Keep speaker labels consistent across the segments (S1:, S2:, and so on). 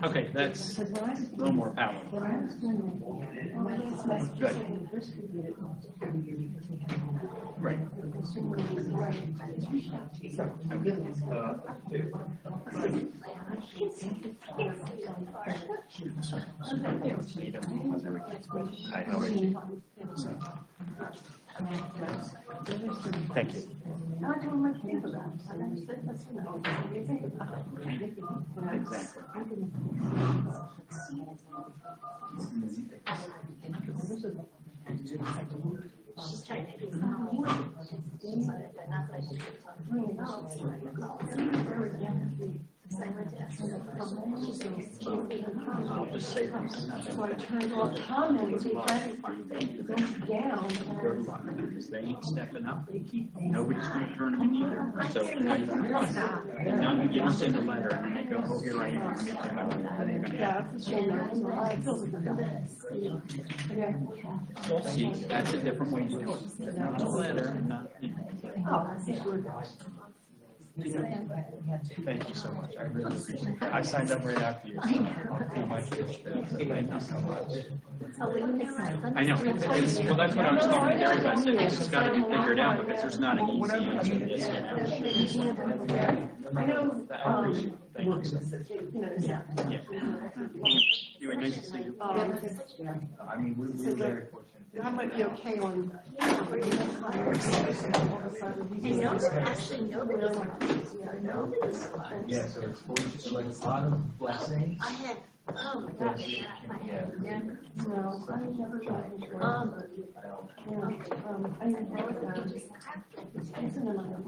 S1: Okay, that's a little more palatable. Good. Right. Thank you.
S2: She's trying to do
S1: I'll just say this.
S3: So I turned off the comments because
S1: They ain't stepping up. Nobody's going to turn them in either. So now you get send a letter and they go, oh, here I am. See, that's a different way to do it. Not a letter, not. Thank you so much. I really appreciate it. I signed up right after you. Thank you so much. I know. Well, that's what I was talking to Derek. I said this has got to be figured out because there's not an easy answer to this. I know. Thank you. Yeah. Anyway, nice to see you.
S4: I mean, we're very fortunate.
S3: I might be okay on.
S2: actually know this.
S4: Yeah, so it's fortunate, like a lot of blessings.
S2: I had, oh my gosh, I had never.
S3: No, I never got it.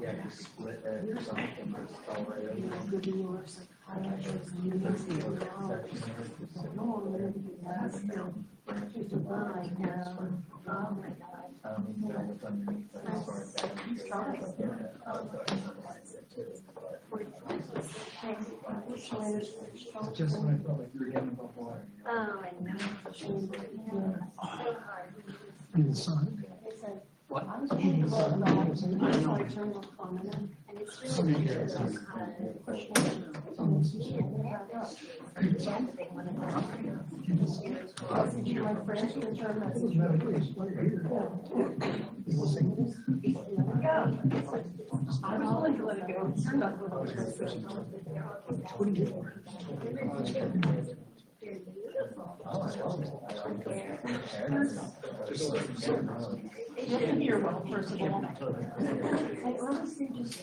S4: Yeah, just split it, something that's already. Just when I felt like you were getting above water.
S2: Oh, I know. So hard.
S5: In the sun.
S1: What?
S2: And it's really because
S3: I was willing to let it go. You're well, first of all. I honestly just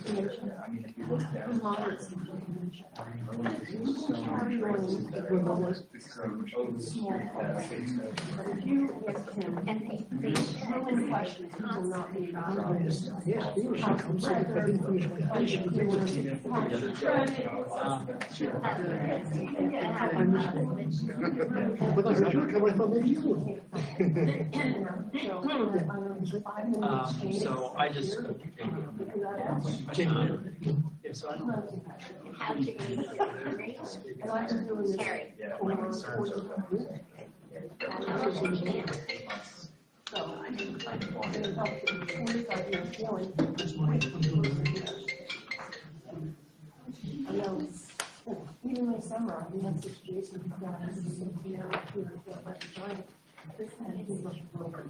S1: So I just. So I don't.
S2: how to Harry.
S3: Even my summer, I mean, that's just Jason. This kind of is much more.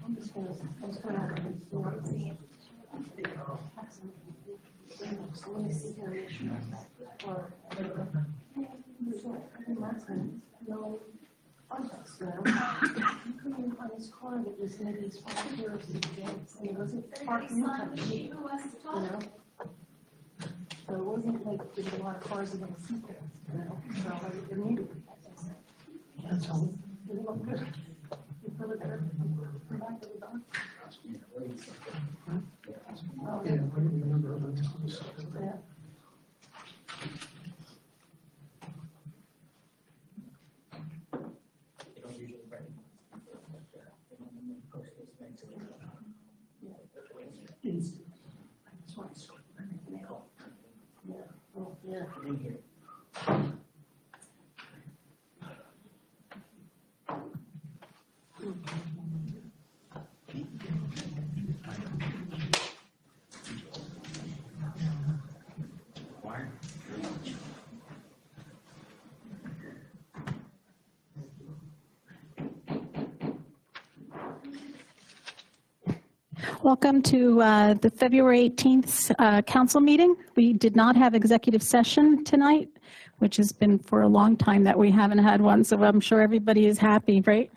S3: I'm just going to. No context now. You couldn't even find his car that was maybe his 5 years and it wasn't parked in the So it wasn't like there's a lot of cars against seatbelts, So I needed it.
S5: That's all.
S3: It looked good. You feel it better? Come back to the dog.
S5: Yeah, I don't remember about this.
S3: Yeah.
S2: Welcome to the February 18th council meeting. We did not have executive session tonight, which has been for a long time that we haven't had one, so I'm sure everybody is happy, right?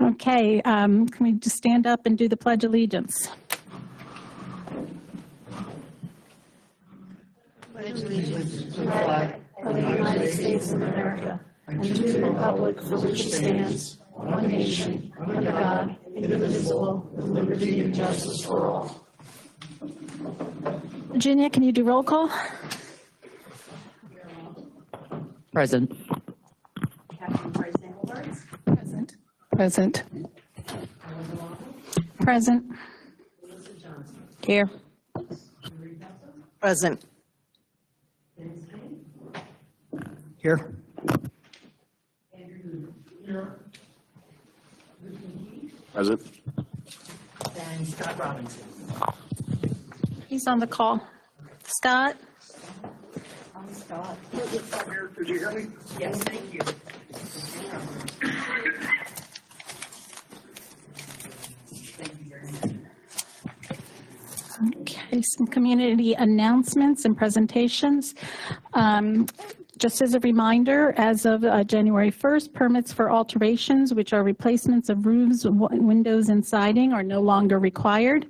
S2: Okay, can we just stand up and do the Pledge of Allegiance?
S3: Pledge allegiance to the flag of the United States of America and to the republic for which it stands, one nation, under God, indivisible, with liberty and justice for all.
S2: Virginia, can you do roll call?
S6: Present.
S2: Present. Present. Present.
S6: Here.
S7: Present.
S6: Here.
S8: Present.
S7: And Scott Robinson.
S2: He's on the call. Scott?
S7: I'm Scott.
S8: Did you hear me?
S7: Yes, thank you. Thank you very much.
S2: Okay, some community announcements and presentations. Just as a reminder, as of January 1st, permits for alterations, which are replacements of roofs, windows, and siding, are no longer required.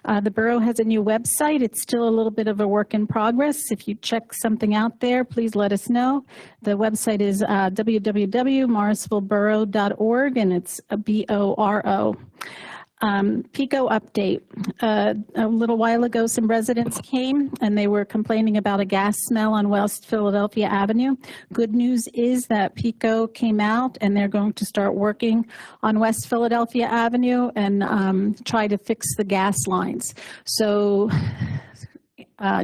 S2: The borough has a new website. It's still a little bit of a work in progress. If you check something out there, please let us know. The website is www.morrisvilleborough.org, and it's BORO. PICO update. A little while ago, some residents came and they were complaining about a gas smell on West Philadelphia Avenue. Good news is that PICO came out and they're going to start working on West Philadelphia Avenue and try to fix the gas lines. So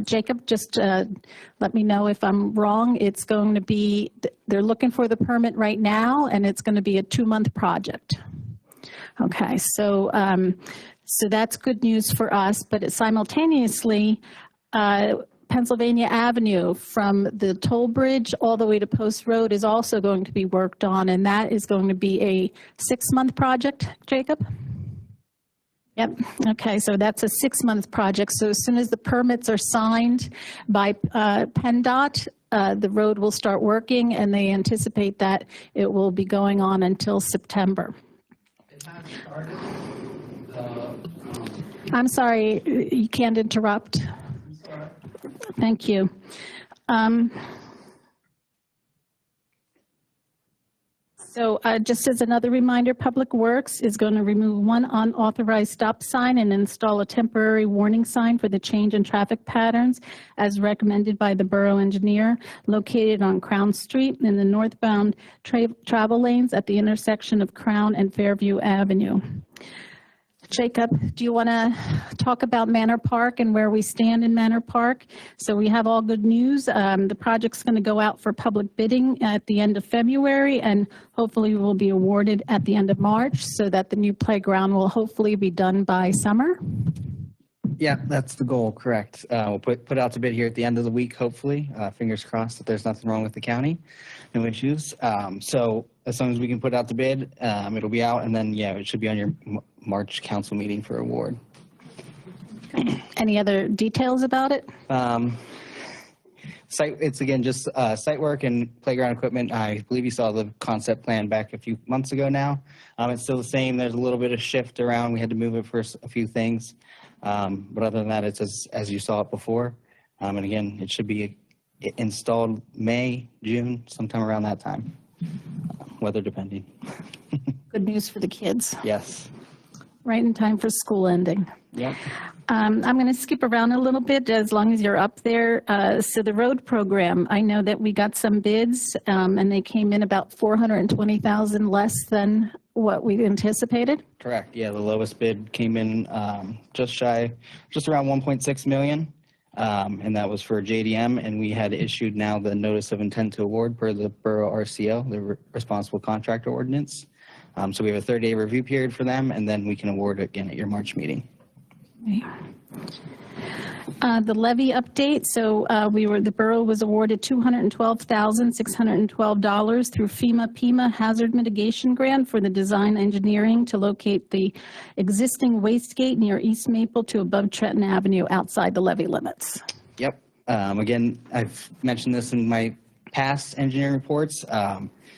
S2: Jacob, just let me know if I'm wrong. It's going to be, they're looking for the permit right now, and it's going to be a 2-month project. Okay, so so that's good news for us, but simultaneously, Pennsylvania Avenue from the toll bridge all the way to Post Road is also going to be worked on, and that is going to be a 6-month project, Jacob? Yep, okay, so that's a 6-month project. So as soon as the permits are signed by PennDOT, the road will start working, and they anticipate that it will be going on until September. I'm sorry, you can't interrupt. Thank you. So just as another reminder, Public Works is going to remove one unauthorized stop sign and install a temporary warning sign for the change in traffic patterns as recommended by the borough engineer, located on Crown Street in the northbound travel lanes at the intersection of Crown and Fairview Avenue. Jacob, do you want to talk about Manor Park and where we stand in Manor Park? So we have all good news. The project's going to go out for public bidding at the end of February, and hopefully will be awarded at the end of March, so that the new playground will hopefully be done by summer.
S6: Yeah, that's the goal, correct. We'll put out to bid here at the end of the week, hopefully. Fingers crossed that there's nothing wrong with the county, no issues. So as long as we can put out the bid, it'll be out, and then, yeah, it should be on your March council meeting for award.
S2: Any other details about it?
S6: It's again just site work and playground equipment. I believe you saw the concept plan back a few months ago now. It's still the same. There's a little bit of shift around. We had to move it for a few things. But other than that, it's as you saw it before. And again, it should be installed May, June, sometime around that time, weather depending.
S2: Good news for the kids.
S6: Yes.
S2: Right in time for school ending.
S6: Yep.
S2: I'm going to skip around a little bit as long as you're up there. So the road program, I know that we got some bids and they came in about $420,000 less than what we anticipated.
S6: Correct. Yeah, the lowest bid came in just around 1.6 million. And that was for JDM, and we had issued now the notice of intent to award per the borough RCO, the responsible contractor ordinance. So we have a 30-day review period for them, and then we can award it again at your March meeting.
S2: The levy update, so the borough was awarded $212,612 through FEMA hazard mitigation grant for the design engineering to locate the existing wastegate near East Maple to above Trenton Avenue outside the levy limits.
S6: Yep. Again, I've mentioned this in my past engineering reports.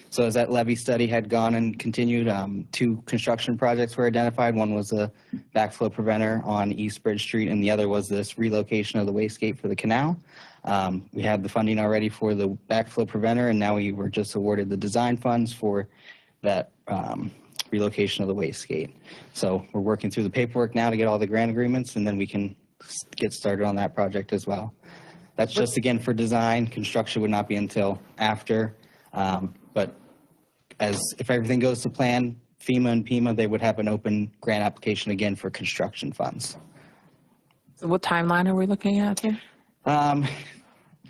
S6: So as that levy study had gone and continued, 2 construction projects were identified. One was a backflow preventer on East Bridge Street, and the other was this relocation of the wastegate for the canal. We had the funding already for the backflow preventer, and now we were just awarded the design funds for that relocation of the wastegate. So we're working through the paperwork now to get all the grant agreements, and then we can get started on that project as well. That's just, again, for design. Construction would not be until after. But if everything goes to plan, FEMA and PEMA, they would have an open grant application again for construction funds.
S3: So what timeline are we looking at here?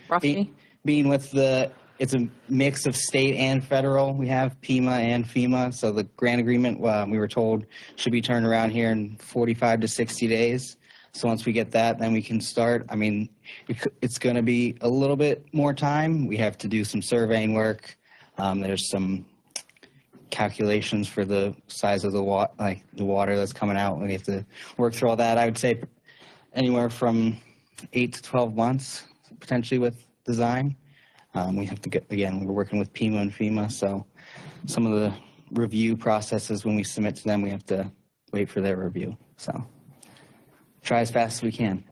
S3: Roughly?
S6: Being with it's a mix of state and federal. We have PEMA and FEMA. So the grant agreement, we were told, should be turned around here in 45 to 60 days. So once we get that, then we can start. I mean, it's going to be a little bit more time. We have to do some surveying work. There's some calculations for the size of the water that's coming out. We have to work through all that. I would say anywhere from 8 to 12 months, potentially, with design. We have to we're working with PEMA and FEMA, so some of the review processes, when we submit to them, we have to wait for their review. So try as fast as we can.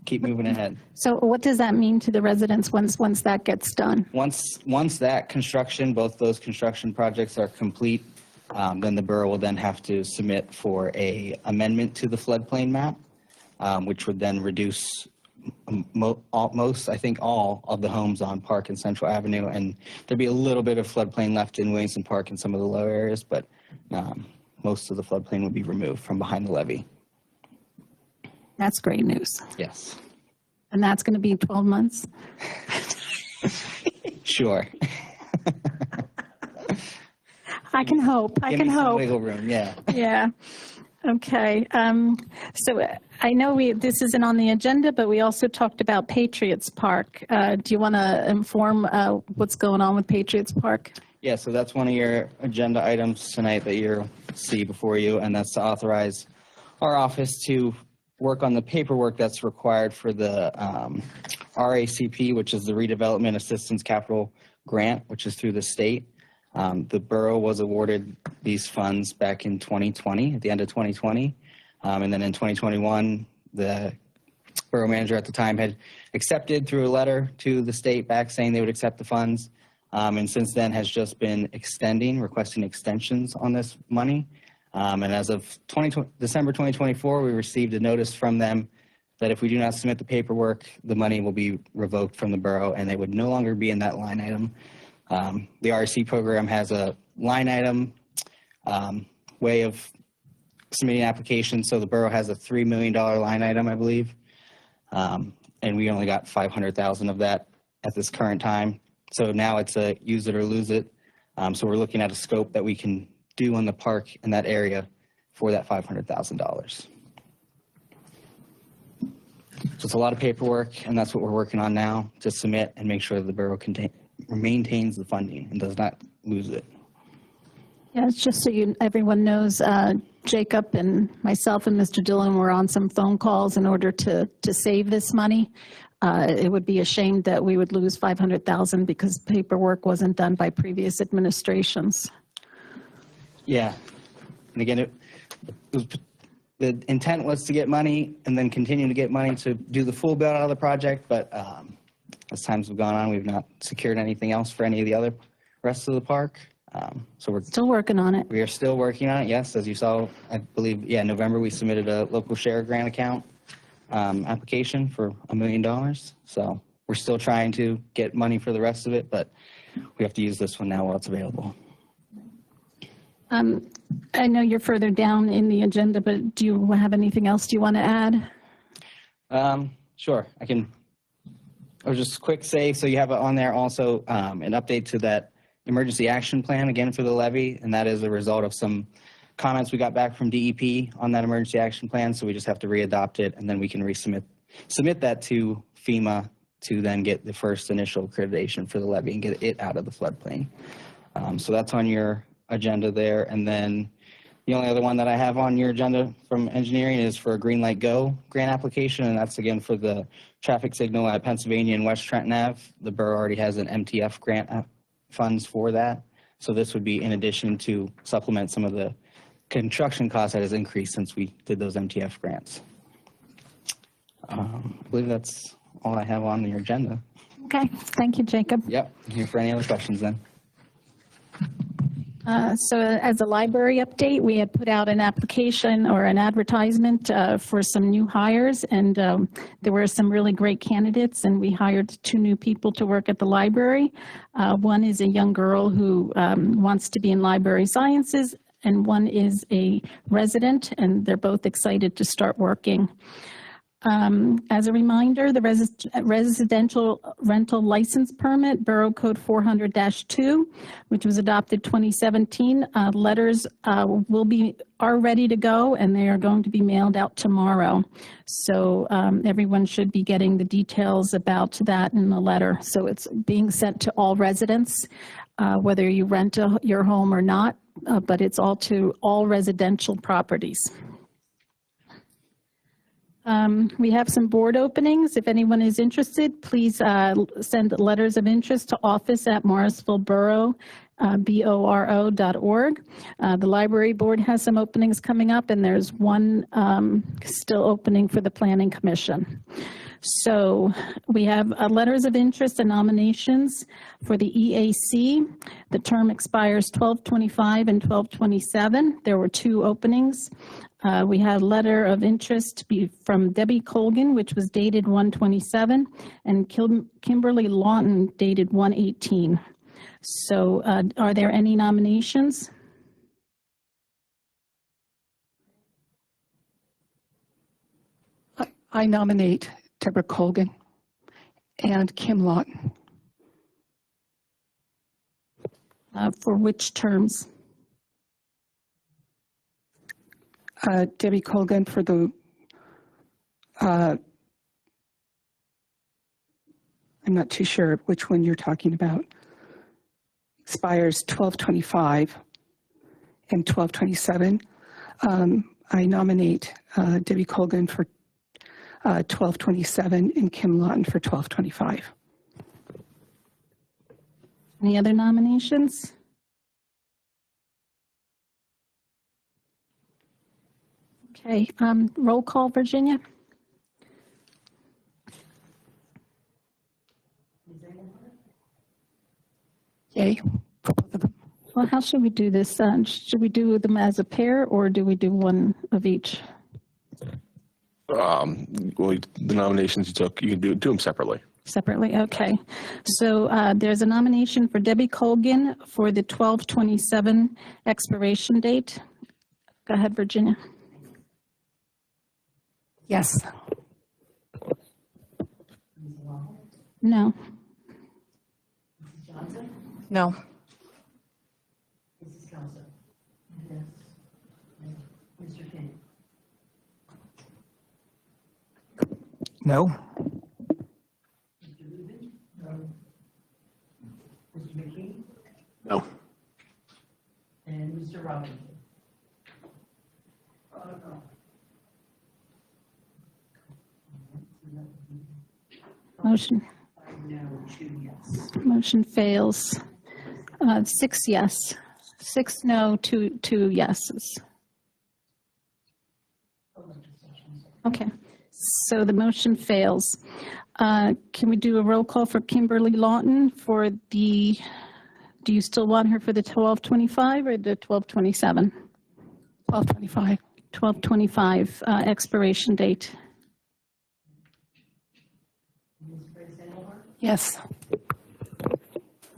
S6: Keep moving ahead.
S2: So what does that mean to the residents once that gets done?
S6: Once that construction, both those construction projects are complete, then the borough will then have to submit for a amendment to the floodplain map, which would then reduce most, I think all of the homes on Park and Central Avenue, and there'd be a little bit of floodplain left in Williamson Park and some of the lower areas, but most of the floodplain would be removed from behind the levee.
S2: That's great news.
S6: Yes.
S2: And that's going to be 12 months?
S6: Sure.
S2: I can hope. I
S6: Give
S2: can
S6: me some
S2: hope.
S6: wiggle room, yeah.
S2: Yeah. Okay. So I know this isn't on the agenda, but we also talked about Patriots Park. Do you want to inform what's going on with Patriots Park?
S6: Yeah, so that's one of your agenda items tonight that you'll see before you, and that's to authorize our office to work on the paperwork that's required for the RACP, which is the Redevelopment Assistance Capital Grant, which is through the state. The borough was awarded these funds back in 2020, at the end of 2020. And then in 2021, the borough manager at the time had accepted through a letter to the state back saying they would accept the funds. And since then has just been requesting extensions on this money. And as of December 2024, we received a notice from them that if we do not submit the paperwork, the money will be revoked from the borough and they would no longer be in that line item. The RC program has a line item way of submitting applications. So the borough has a $3 million line item, I believe. And we only got 500,000 of that at this current time. So now it's a use it or lose it. So we're looking at a scope that we can do on the park in that area for that $500,000. So it's a lot of paperwork, and that's what we're working on now to submit and make sure that the borough maintains the funding and does not lose it.
S2: Yeah, it's just so everyone knows, Jacob and myself and Mr. Dillon were on some phone calls in order to save this money. It would be a shame that we would lose $500,000 because paperwork wasn't done by previous administrations.
S6: Yeah, and again, the intent was to get money and then continue to get money to do the full build out of the project, but as times have gone on, we've not secured anything else for any of the other rest of the park. So we're
S2: still working on it.
S6: We are still working on it, yes. As you saw, I believe, in November, we submitted a local share grant account application for $1 million. So we're still trying to get money for the rest of it, but we have to use this one now while it's available.
S2: I know you're further down in the agenda, but do you have anything else you want to add?
S6: Sure, I'll just quick say, so you have on there also an update to that emergency action plan, again, for the levy, and that is a result of some comments we got back from DEP on that emergency action plan, so we just have to re-adopt it, and then we can submit that to FEMA to then get the first initial accreditation for the levee and get it out of the floodplain. So that's on your agenda there. And then the only other one that I have on your agenda from engineering is for a Green Light Go grant application, and that's again for the traffic signal at Pennsylvania and West Trenton Ave. The borough already has an MTF grant funds for that. So this would be in addition to supplement some of the construction costs that has increased since we did those MTF grants. I believe that's all I have on your agenda.
S2: Okay, thank you, Jacob.
S6: Yep, I'm here for any other questions then.
S2: So as a library update, we had put out an application or an advertisement for some new hires, and there were some really great candidates, and we hired 2 new people to work at the library. One is a young girl who wants to be in library sciences, and one is a resident, and they're both excited to start working. As a reminder, the residential rental license permit, Borough Code 400-2, which was adopted 2017, letters are ready to go, and they are going to be mailed out tomorrow. So everyone should be getting the details about that in the letter. So it's being sent to all residents, whether you rent your home or not, but it's all to all residential properties. We have some board openings. If anyone is interested, please send letters of interest to office@Morrisville Borough, boro.org. The library board has some openings coming up, and there's one still opening for the Planning Commission. So we have letters of interest and nominations for the EAC. The term expires 12/25 and 12/27. There were 2 openings. We had a letter of interest from Debbie Colgan, which was dated 1/27, and Kimberly Lawton dated 1/18. So are there any nominations?
S5: I nominate Deborah Colgan and Kim Lawton.
S2: For which terms?
S5: Debbie Colgan for the, I'm not too sure which one you're talking about. Expires 12/25 and 12/27. I nominate Debbie Colgan for 12/27 and Kim Lawton for 12/25.
S2: Any other nominations? Okay, roll call, Virginia.
S5: Yay. For both of them.
S2: Well, how should we do this? Should we do them as a pair, or do we do one of each?
S8: Well, the nominations you took, you can do them separately.
S2: Separately, okay. So there's a nomination for Debbie Colgan for the 12/27 expiration date. Go ahead, Virginia.
S5: Yes.
S2: No.
S7: Mrs. Johnson?
S5: No.
S7: Mrs. Kelso? Yes. Mr. King?
S5: No.
S7: Mr. Rubin? No. Mr. McKee?
S8: No.
S7: And Mr. Robinson?
S2: Motion.
S7: No, 2 yes.
S2: Motion fails. 6 yes. 6 no, 2 yeses. Okay, so the motion fails. Can we do a roll call for Kimberly Lawton for the, do you still want her for the 12/25 or the 12/27?
S5: 12/25.
S2: 12/25 expiration date.
S7: Ms. Grace Engelhardt?
S5: Yes.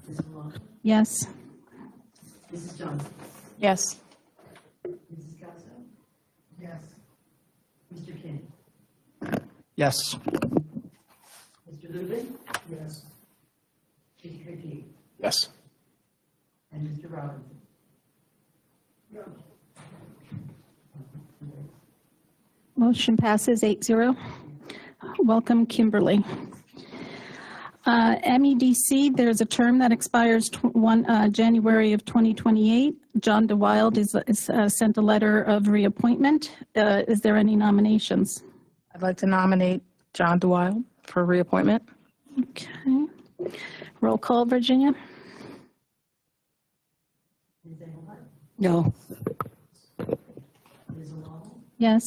S7: Mrs. Lawson?
S2: Yes.
S7: Mrs. Johnson?
S5: Yes.
S7: Mrs. Kelso? Yes. Mr. King?
S5: Yes.
S7: Mr. Rubin? Yes. Mr. McKee?
S8: Yes.
S7: And Mr. Robinson?
S2: Motion passes 8-0. Welcome, Kimberly. MEDC, there's a term that expires January of 2028. John DeWild is sent a letter of reappointment. Is there any nominations?
S9: I'd like to nominate John DeWild for reappointment.
S2: Okay. Roll call, Virginia?
S7: Ms. Engelhardt?
S5: No.
S7: Ms. Omal?
S2: Yes.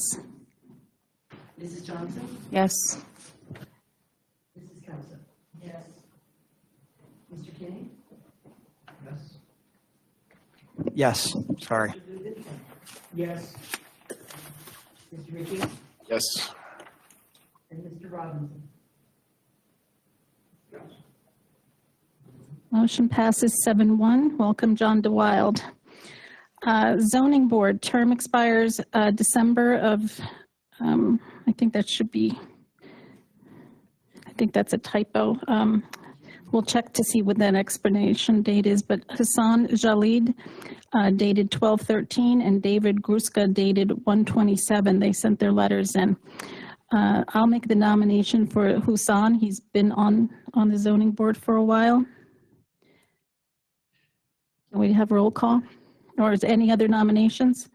S7: Mrs. Johnson?
S9: Yes.
S7: Mrs. Kelso? Yes. Mr. Kinney?
S10: Yes, sorry.
S7: Mr. Lubin? Yes. Mr. Ricky?
S8: Yes.
S7: And Mr. Robinson?
S2: Motion passes 7-1. Welcome, John DeWild. Zoning Board, term expires December of, I think that should be, I think that's a typo. We'll check to see what that expiration date is, but Hassan Jalid dated 12/13 and David Gruska dated 1/27. They sent their letters in. I'll make the nomination for Hassan. He's been on the Zoning Board for a while. Can we have roll call? Or is there any other nominations?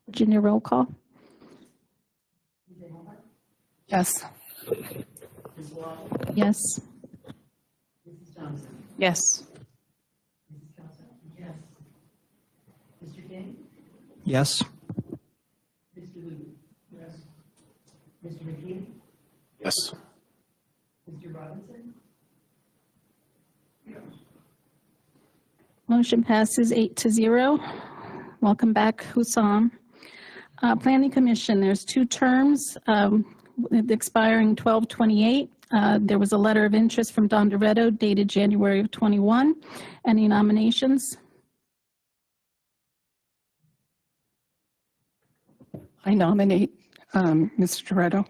S2: Virginia, roll call?
S7: Ms. Engelhardt?
S9: Yes.
S7: Ms. Wall?
S2: Yes.
S7: Mrs. Johnson?
S9: Yes.
S7: Mrs. Kelso? Yes. Mr. Kinney?
S10: Yes.
S7: Mr. Lubin? Yes. Mr. Ricky?
S8: Yes.
S7: Mr. Robinson?
S2: Motion passes 8-0. Welcome back, Hussam. Planning Commission, there's 2 terms expiring 12/28. There was a letter of interest from Don Doretto dated January of 21. Any nominations?
S5: I nominate Mr. Toretto.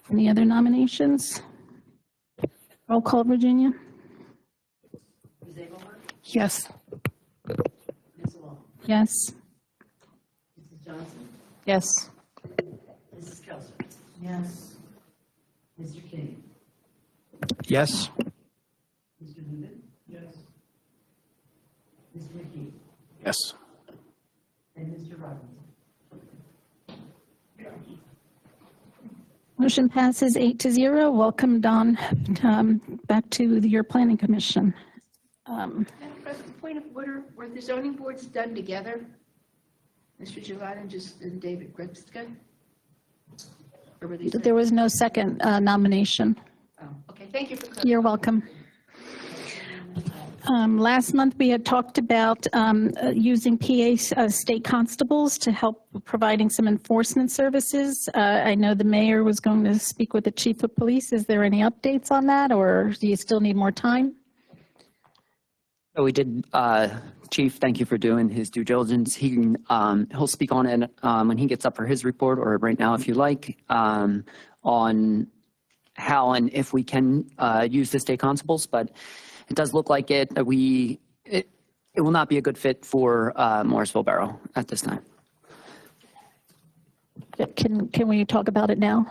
S2: Any other nominations? Roll call, Virginia?
S7: Ms. Engelhardt?
S5: Yes.
S7: Ms. Wall?
S2: Yes.
S7: Mrs. Johnson?
S9: Yes.
S7: Mrs. Kelso? Yes. Mr. Kinney?
S10: Yes.
S7: Mr. Lubin? Yes. Mr. Ricky?
S8: Yes.
S7: And Mr. Robinson?
S2: Motion passes 8-0. Welcome, Don, back to your Planning Commission.
S11: Madam President, point of order, were the zoning boards done together? Mr. Gillard and David Gripska? Or were these?
S2: There was no second nomination.
S11: Oh, okay, thank you for clarifying.
S2: You're welcome. Last month, we had talked about using PA state constables to help providing some enforcement services. I know the mayor was going to speak with the chief of police. Is there any updates on that, or do you still need more time?
S12: So we did, Chief, thank you for doing his due diligence. He'll speak on it when he gets up for his report, or right now if you like, on how and if we can use the state constables, but it does look like it will not be a good fit for Morrisville Borough at this time.
S2: Can we talk about it now?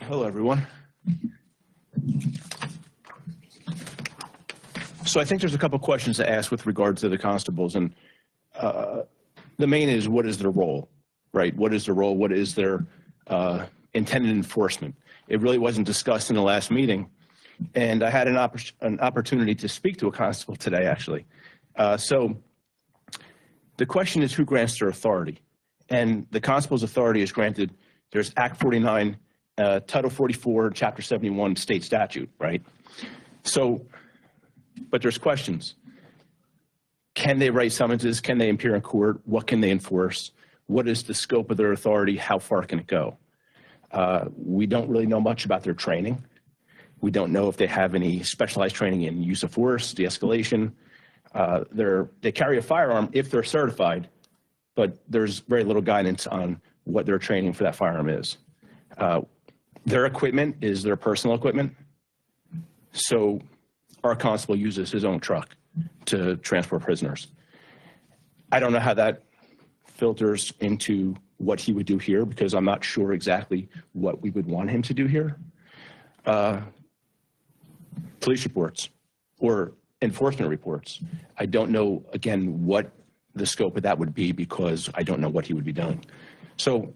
S8: Hello, everyone. So I think there's a couple questions to ask with regard to the constables, and the main is, what is their role, right? What is their role? What is their intended enforcement? It really wasn't discussed in the last meeting, and I had an opportunity to speak to a constable today, actually. So the question is, who grants their authority? And the constable's authority is granted, there's Act 49, Title 44, Chapter 71 state statute, right? So, but there's questions. Can they write summonses? Can they appear in court? What can they enforce? What is the scope of their authority? How far can it go? We don't really know much about their training. We don't know if they have any specialized training in use of force, de-escalation. They carry a firearm if they're certified, but there's very little guidance on what their training for that firearm is. Their equipment is their personal equipment. So our constable uses his own truck to transport prisoners. I don't know how that filters into what he would do here, because I'm not sure exactly what we would want him to do here. Police reports or enforcement reports. I don't know, again, what the scope of that would be, because I don't know what he would be doing. So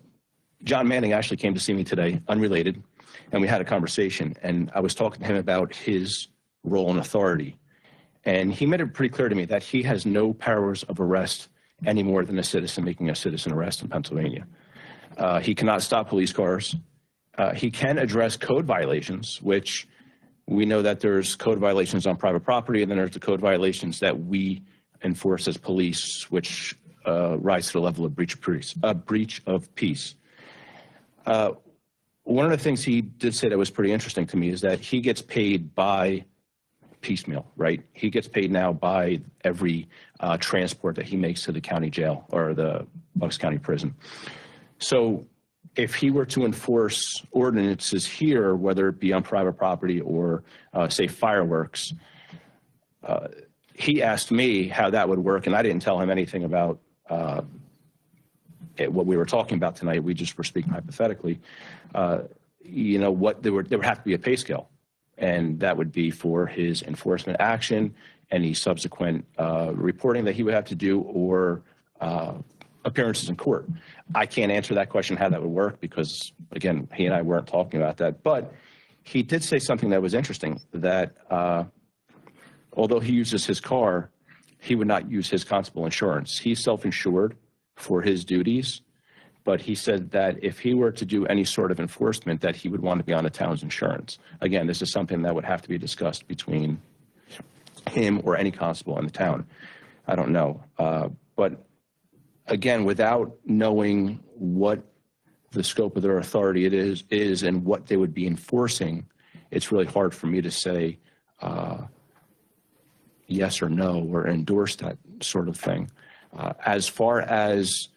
S8: John Manning actually came to see me today, unrelated, and we had a conversation, and I was talking to him about his role and authority. And he made it pretty clear to me that he has no powers of arrest any more than a citizen making a citizen arrest in Pennsylvania. He cannot stop police cars. He can address code violations, which we know that there's code violations on private property, and then there's the code violations that we enforce as police, which rise to the level of breach of peace. One of the things he did say that was pretty interesting to me is that he gets paid by piecemeal, right? He gets paid now by every transport that he makes to the county jail or the Bucks County prison. So if he were to enforce ordinances here, whether it be on private property or say fireworks, he asked me how that would work, and I didn't tell him anything about what we were talking about tonight. We just were speaking hypothetically. You know, what there would have to be a pay scale, and that would be for his enforcement action, any subsequent reporting that he would have to do, or appearances in court. I can't answer that question, how that would work, because again, he and I weren't talking about that. But he did say something that was interesting, that although he uses his car, he would not use his constable insurance. He's self-insured for his duties, but he said that if he were to do any sort of enforcement, that he would want to be on the town's insurance. Again, this is something that would have to be discussed between him or any constable in the town. I don't know. But again, without knowing what the scope of their authority is and what they would be enforcing, it's really hard for me to say yes or no, or endorse that sort of thing. As far as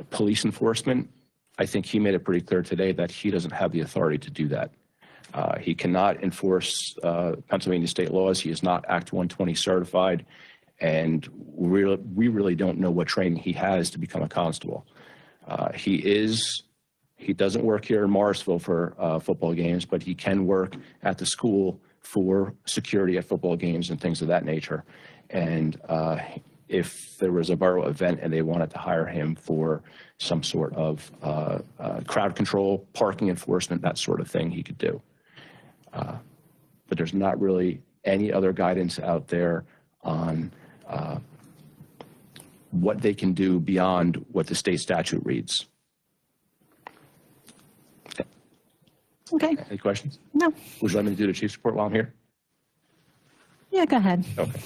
S8: police enforcement, I think he made it pretty clear today that he doesn't have the authority to do that. He cannot enforce Pennsylvania state laws. He is not Act 120 certified, and we really don't know what training he has to become a constable. He doesn't work here in Morrisville for football games, but he can work at the school for security at football games and things of that nature. And if there was a borough event and they wanted to hire him for some sort of crowd control, parking enforcement, that sort of thing, he could do. But there's not really any other guidance out there on what they can do beyond what the state statute reads.
S2: Okay.
S8: Any questions?
S2: No.
S8: Would you like me to do the chief's report while I'm here?
S2: Yeah, go ahead.
S8: Okay.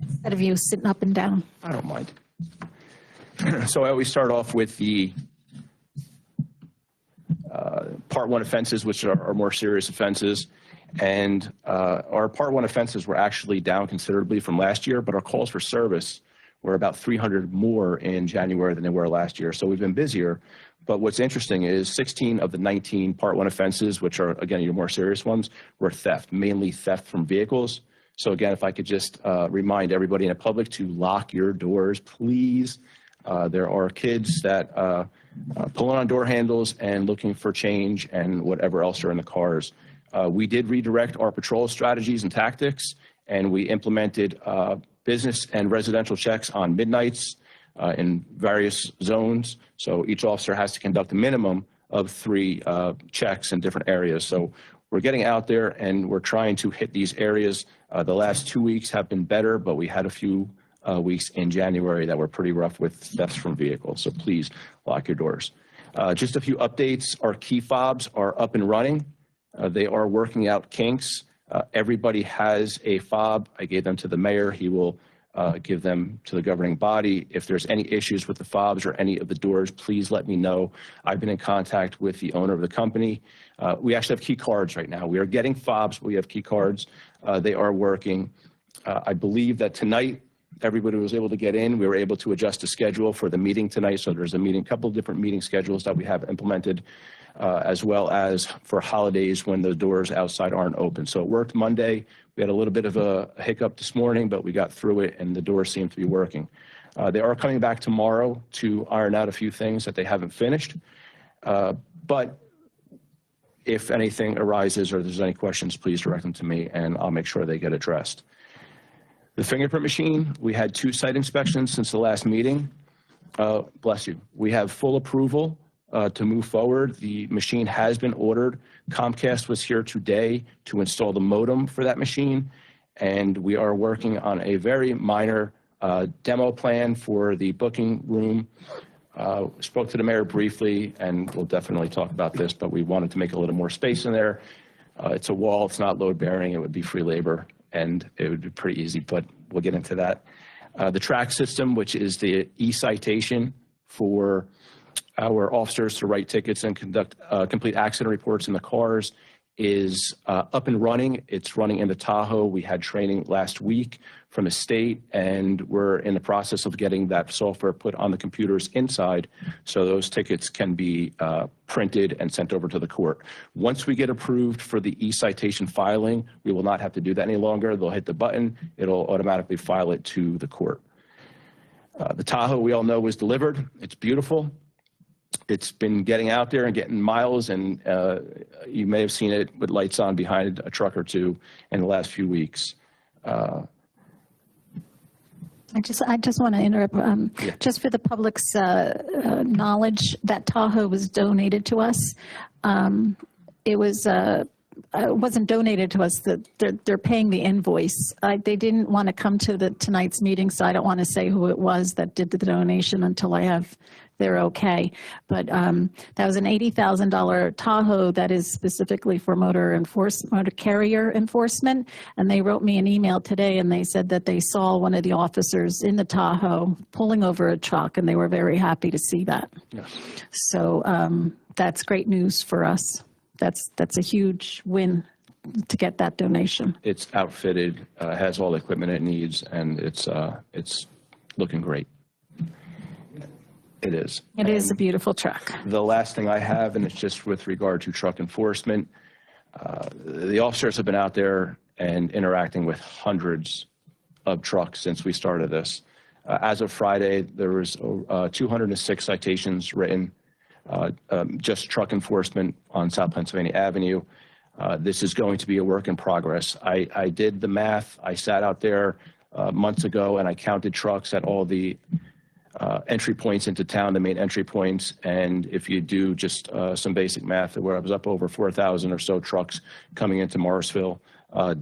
S2: Instead of you sitting up and down.
S8: I don't mind. So I always start off with the Part 1 offenses, which are more serious offenses. And our Part 1 offenses were actually down considerably from last year, but our calls for service were about 300 more in January than they were last year. So we've been busier. But what's interesting is 16 of the 19 Part 1 offenses, which are, again, your more serious ones, were theft, mainly theft from vehicles. So again, if I could just remind everybody in the public to lock your doors, please. There are kids that pulling on door handles and looking for change and whatever else are in the cars. We did redirect our patrol strategies and tactics, and we implemented business and residential checks on midnights in various zones. So each officer has to conduct a minimum of 3 checks in different areas. So we're getting out there and we're trying to hit these areas. The last 2 weeks have been better, but we had a few weeks in January that were pretty rough with thefts from vehicles. So please lock your doors. Just a few updates. Our key fobs are up and running. They are working out kinks. Everybody has a fob. I gave them to the mayor. He will give them to the governing body. If there's any issues with the fobs or any of the doors, please let me know. I've been in contact with the owner of the company. We actually have key cards right now. We are getting fobs, but we have key cards. They are working. I believe that tonight everybody was able to get in. We were able to adjust the schedule for the meeting tonight. So there's a couple of different meeting schedules that we have implemented, as well as for holidays when the doors outside aren't open. So it worked Monday. We had a little bit of a hiccup this morning, but we got through it and the doors seem to be working. They are coming back tomorrow to iron out a few things that they haven't finished. But if anything arises or there's any questions, please direct them to me and I'll make sure they get addressed. The fingerprint machine, we had 2 site inspections since the last meeting. Bless you. We have full approval to move forward. The machine has been ordered. Comcast was here today to install the modem for that machine, and we are working on a very minor demo plan for the booking room. Spoke to the mayor briefly, and we'll definitely talk about this, but we wanted to make a little more space in there. It's a wall, it's not load bearing, it would be free labor, and it would be pretty easy, but we'll get into that. The track system, which is the e-citation for our officers to write tickets and conduct complete accident reports in the cars, is up and running. It's running in the Tahoe. We had training last week from the state, and we're in the process of getting that software put on the computers inside so those tickets can be printed and sent over to the court. Once we get approved for the e-citation filing, we will not have to do that any longer. They'll hit the button. It'll automatically file it to the court. The Tahoe, we all know, was delivered. It's beautiful. It's been getting out there and getting miles, and you may have seen it with lights on behind a truck or two in the last few weeks.
S2: I just want to interrupt, just for the public's knowledge, that Tahoe was donated to us. It wasn't donated to us. They're paying the invoice. They didn't want to come to tonight's meeting, so I don't want to say who it was that did the donation until I have their okay. But that was an $80,000 Tahoe that is specifically for motor carrier enforcement. And they wrote me an email today and they said that they saw one of the officers in the Tahoe pulling over a truck, and they were very happy to see that.
S8: Yes.
S2: So that's great news for us. That's a huge win to get that donation.
S8: It's outfitted, has all the equipment it needs, and it's looking great. It is.
S2: It is a beautiful truck.
S8: The last thing I have, and it's just with regard to truck enforcement, the officers have been out there and interacting with hundreds of trucks since we started this. As of Friday, there was 206 citations written, just truck enforcement on South Pennsylvania Avenue. This is going to be a work in progress. I did the math. I sat out there months ago and I counted trucks at all the entry points into town, the main entry points. And if you do just some basic math, where I was up over 4,000 or so trucks coming into Morrisville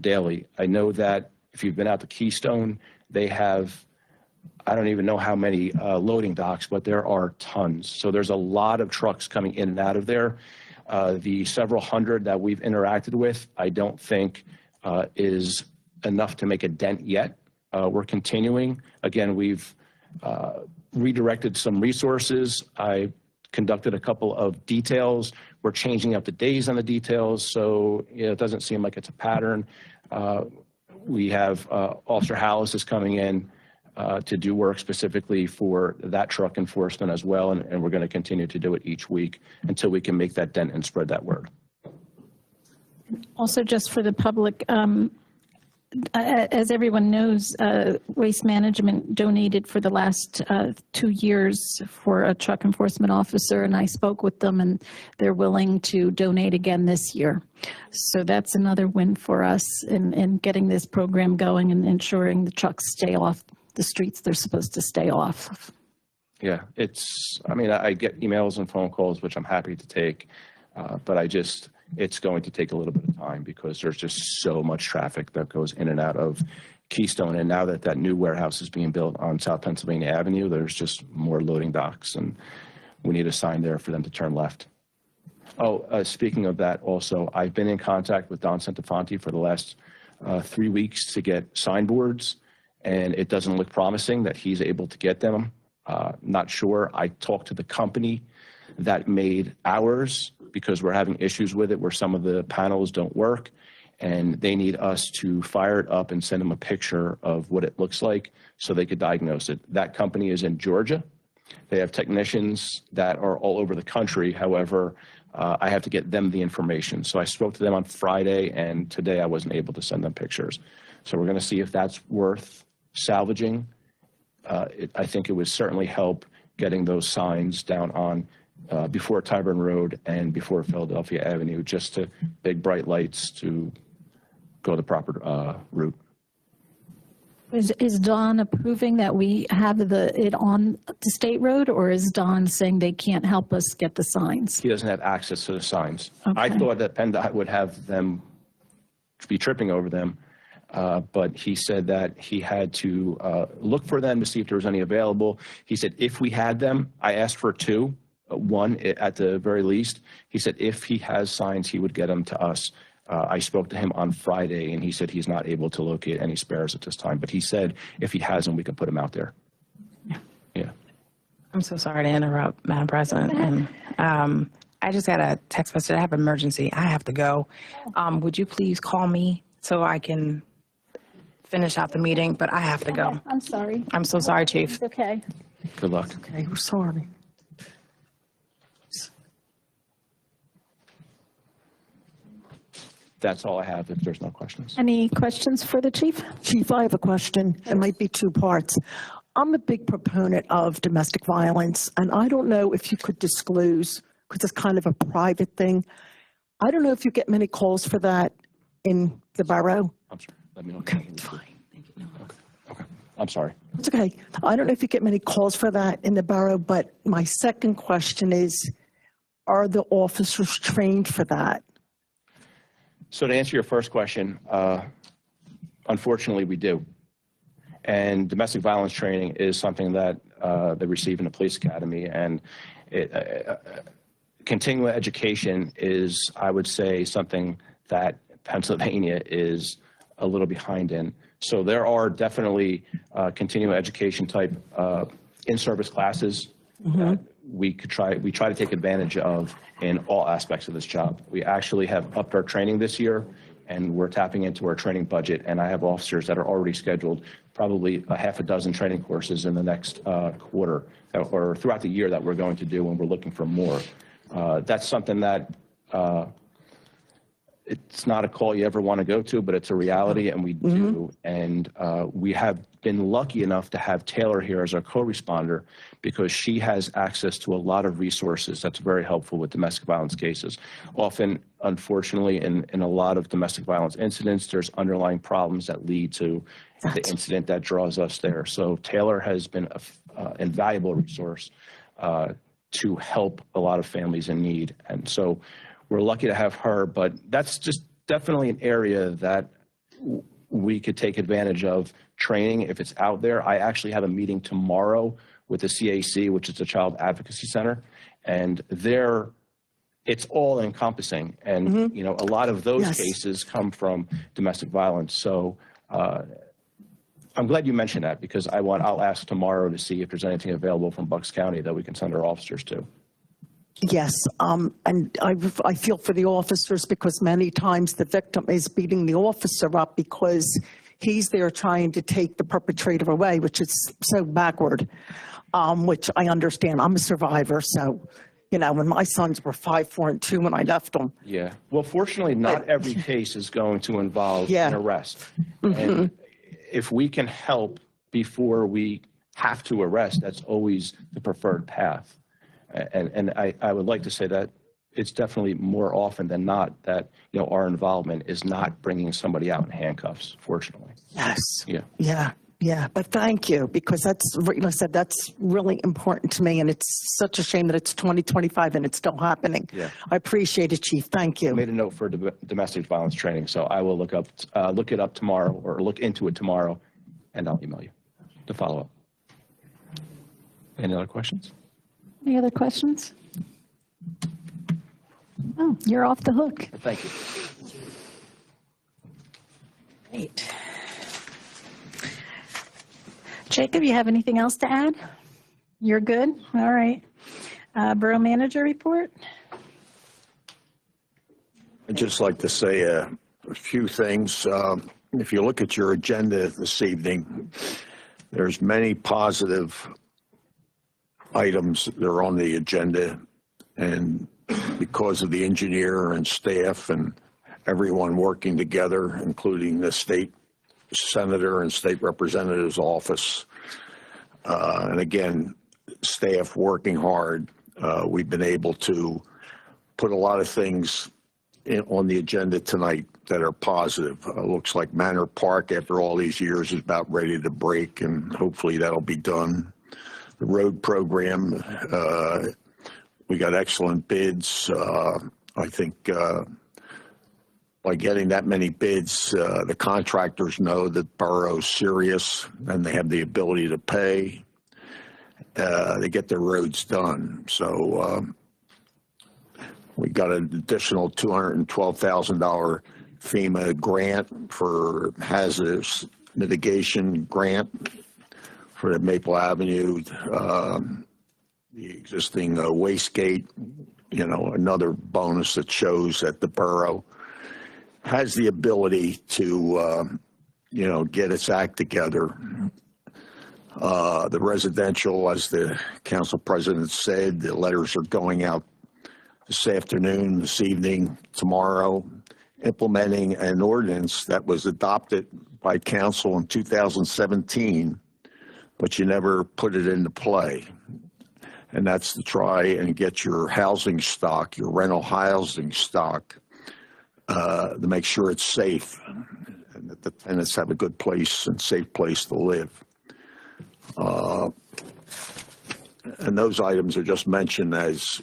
S8: daily. I know that if you've been out to Keystone, they have, I don't even know how many loading docks, but there are tons. So there's a lot of trucks coming in and out of there. The several hundred that we've interacted with, I don't think is enough to make a dent yet. We're continuing. Again, we've redirected some resources. I conducted a couple of details. We're changing up the days on the details, so it doesn't seem like it's a pattern. We have Officer Hallis is coming in to do work specifically for that truck enforcement as well, and we're going to continue to do it each week until we can make that dent and spread that word.
S2: Also, just for the public, as everyone knows, Waste Management donated for the last 2 years for a truck enforcement officer, and I spoke with them, and they're willing to donate again this year. So that's another win for us in getting this program going and ensuring the trucks stay off the streets they're supposed to stay off.
S8: Yeah, I mean, I get emails and phone calls, which I'm happy to take, but it's going to take a little bit of time because there's just so much traffic that goes in and out of Keystone. And now that new warehouse is being built on South Pennsylvania Avenue, there's just more loading docks, and we need a sign there for them to turn left. Oh, speaking of that also, I've been in contact with Don Santafonte for the last 3 weeks to get signboards, and it doesn't look promising that he's able to get them. Not sure. I talked to the company that made ours because we're having issues with it where some of the panels don't work. and they need us to fire it up and send them a picture of what it looks like so they could diagnose it. That company is in Georgia. They have technicians that are all over the country. However, I have to get them the information. So I spoke to them on Friday, and today I wasn't able to send them pictures. So we're going to see if that's worth salvaging. I think it would certainly help getting those signs down on before Tyburn Road and before Philadelphia Avenue, just to big bright lights to go the proper route.
S2: Is Don approving that we have it on the state road, or is Don saying they can't help us get the signs?
S8: He doesn't have access to the signs.
S2: Okay.
S8: I thought that PennDOT would have them be tripping over them, but he said that he had to look for them to see if there was any available. He said if we had them, I asked for 2, 1 at the very least. He said if he has signs, he would get them to us. I spoke to him on Friday, and he said he's not able to locate any spares at this time. But he said if he has them, we can put them out there. Yeah.
S9: I'm so sorry to interrupt, Madam President. And I just got a text message. I have an emergency. I have to go. Would you please call me so I can finish out the meeting? But I have to go.
S2: I'm sorry.
S9: I'm so sorry, Chief.
S2: It's okay.
S8: Good luck.
S3: Okay, we're sorry.
S8: That's all I have if there's no questions.
S2: Any questions for the chief?
S3: Chief, I have a question. It might be 2 parts. I'm a big proponent of domestic violence, and I don't know if you could disclose, because it's kind of a private thing. I don't know if you get many calls for that in the borough.
S8: I'm sorry. Let me know.
S3: Okay, it's fine.
S8: Okay. I'm sorry.
S3: It's okay. I don't know if you get many calls for that in the borough, but my second question is, are the officers trained for that?
S8: So to answer your first question, unfortunately, we do. And domestic violence training is something that they receive in the police academy. And continuing education is, I would say, something that Pennsylvania is a little behind in. So there are definitely continuing education type in-service classes that we try to take advantage of in all aspects of this job. We actually have upped our training this year, and we're tapping into our training budget. And I have officers that are already scheduled probably a half a dozen training courses in the next quarter or throughout the year that we're going to do, and we're looking for more. That's something that it's not a call you ever want to go to, but it's a reality, and we do. And we have been lucky enough to have Taylor here as our co-responder because she has access to a lot of resources that's very helpful with domestic violence cases. Often, unfortunately, in a lot of domestic violence incidents, there's underlying problems that lead to the incident that draws us there. So Taylor has been an invaluable resource to help a lot of families in need. And so we're lucky to have her, but that's just definitely an area that we could take advantage of training if it's out there. I actually have a meeting tomorrow with the CAC, which is the Child Advocacy Center, and there it's all encompassing. And, you know, a lot of those cases come from domestic violence. So I'm glad you mentioned that because I'll ask tomorrow to see if there's anything available from Bucks County that we can send our officers to.
S3: Yes, and I feel for the officers because many times the victim is beating the officer up because he's there trying to take the perpetrator away, which is so backward, which I understand. I'm a survivor, so, you know, when my sons were 5, 4, and 2 when I left them.
S8: Yeah. Well, fortunately, not every case is going to involve an arrest. And if we can help before we have to arrest, that's always the preferred path. And I would like to say that it's definitely more often than not that, you know, our involvement is not bringing somebody out in handcuffs, fortunately.
S3: Yes.
S8: Yeah.
S3: Yeah. But thank you, because that's, like I said, that's really important to me. And it's such a shame that it's 2025 and it's still happening.
S8: Yeah.
S3: I appreciate it, Chief. Thank you.
S8: I made a note for domestic violence training, so I will look it up tomorrow or look into it tomorrow, and I'll email you to follow up. Any other questions?
S2: Any other questions? Oh, you're off the hook.
S8: Thank you.
S2: Great. Jacob, you have anything else to add? You're good? All right. Borough Manager report?
S13: I'd just like to say a few things. If you look at your agenda this evening, there's many positive items that are on the agenda, and because of the engineer and staff and everyone working together, including the state senator and state representative's office, and again, staff working hard, we've been able to put a lot of things on the agenda tonight that are positive. Looks like Manor Park, after all these years, is about ready to break, and hopefully that'll be done. The road program, we got excellent bids. I think by getting that many bids, the contractors know that borough's serious and they have the ability to pay. They get their roads done. So we got an additional $212,000 FEMA grant for hazardous mitigation grant for the Maple Avenue, the existing waste gate, another bonus that shows that the borough has the ability to, get its act together. The residential, as the council president said, the letters are going out this afternoon, this evening, tomorrow, implementing an ordinance that was adopted by council in 2017, but you never put it into play. And that's to try and get your housing stock, your rental housing stock, to make sure it's safe and that the tenants have a good place and safe place to live. And those items are just mentioned as,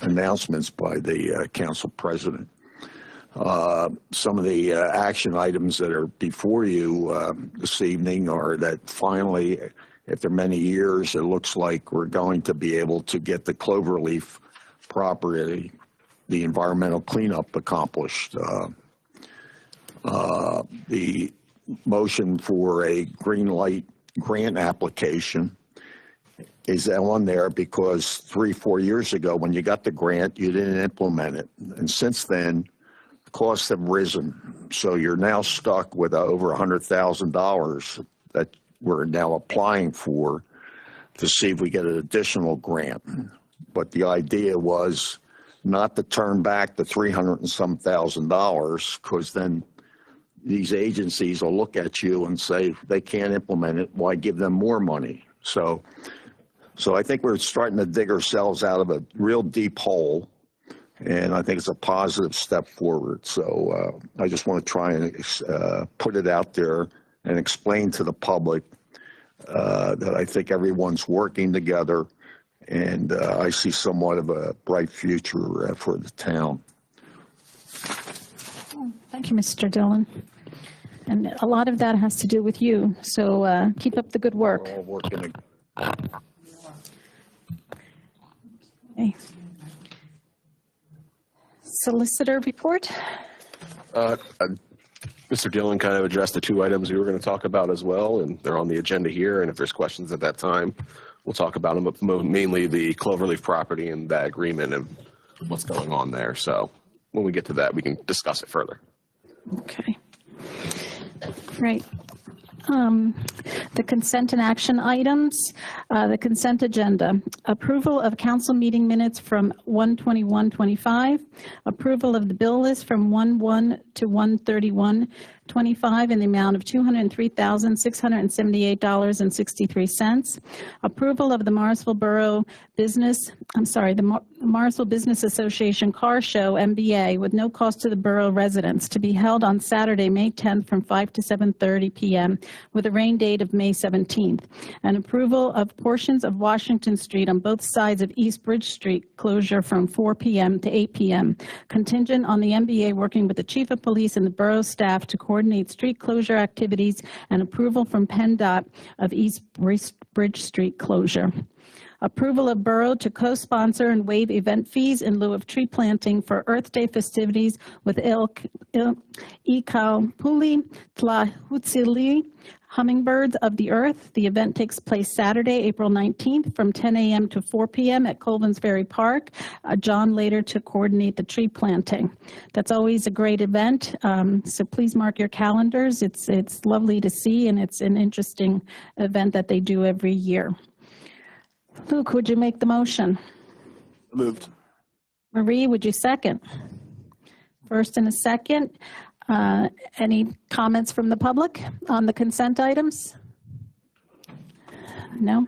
S13: announcements by the council president. Some of the action items that are before you this evening are that finally, after many years, it looks like we're going to be able to get the Cloverleaf property, the environmental cleanup accomplished. The motion for a green light grant application is on there because 3-4 years ago, when you got the grant, you didn't implement it. And since then, costs have risen. So you're now stuck with over $100,000 that we're now applying for to see if we get an additional grant. But the idea was not to turn back the $300 and some thousand, because then these agencies will look at you and say they can't implement it. Why give them more money? So I think we're starting to dig ourselves out of a real deep hole. And I think it's a positive step forward. So I just want to try and put it out there and explain to the public that I think everyone's working together, and I see somewhat of a bright future for the town.
S2: Thank you, Mr. Dillon. And a lot of that has to do with you. So keep up the good work.
S13: We're all working.
S2: Okay. Solicitor report.
S8: Mr. Dillon kind of addressed the two items we were going to talk about as well, and they're on the agenda here. And if there's questions at that time, we'll talk about them, but mainly the Cloverleaf property and that agreement and what's going on there. So when we get to that, we can discuss it further.
S2: Okay. Great. The consent and action items, the consent agenda, approval of council meeting minutes from 1/21/25, approval of the bill list from 1/1 to 1/31/25 in the amount of $203,678.63, approval of the Morrisville Borough Morrisville Business Association Car Show, MBA, with no cost to the borough residents, to be held on Saturday, May 10th from 5 to 7:30 p.m. with a rain date of May 17th, and approval of portions of Washington Street on both sides of East Bridge Street closure from 4 p.m. to 8 p.m., contingent on the MBA working with the Chief of Police and the borough staff to coordinate street closure activities, and approval from PennDOT of East Bridge Street closure. Approval of borough to co-sponsor and waive event fees in lieu of tree planting for Earth Day festivities with Ikaupuli Tlahutsili Hummingbirds of the Earth. The event takes place Saturday, April 19th from 10 a.m. to 4 p.m. at Colvins Ferry Park. John later to coordinate the tree planting. That's always a great event, so please mark your calendars. It's lovely to see, and it's an interesting event that they do every year. Luke, would you make the motion?
S13: Moved.
S2: Marie, would you second? First and a second. Any comments from the public on the consent items? No?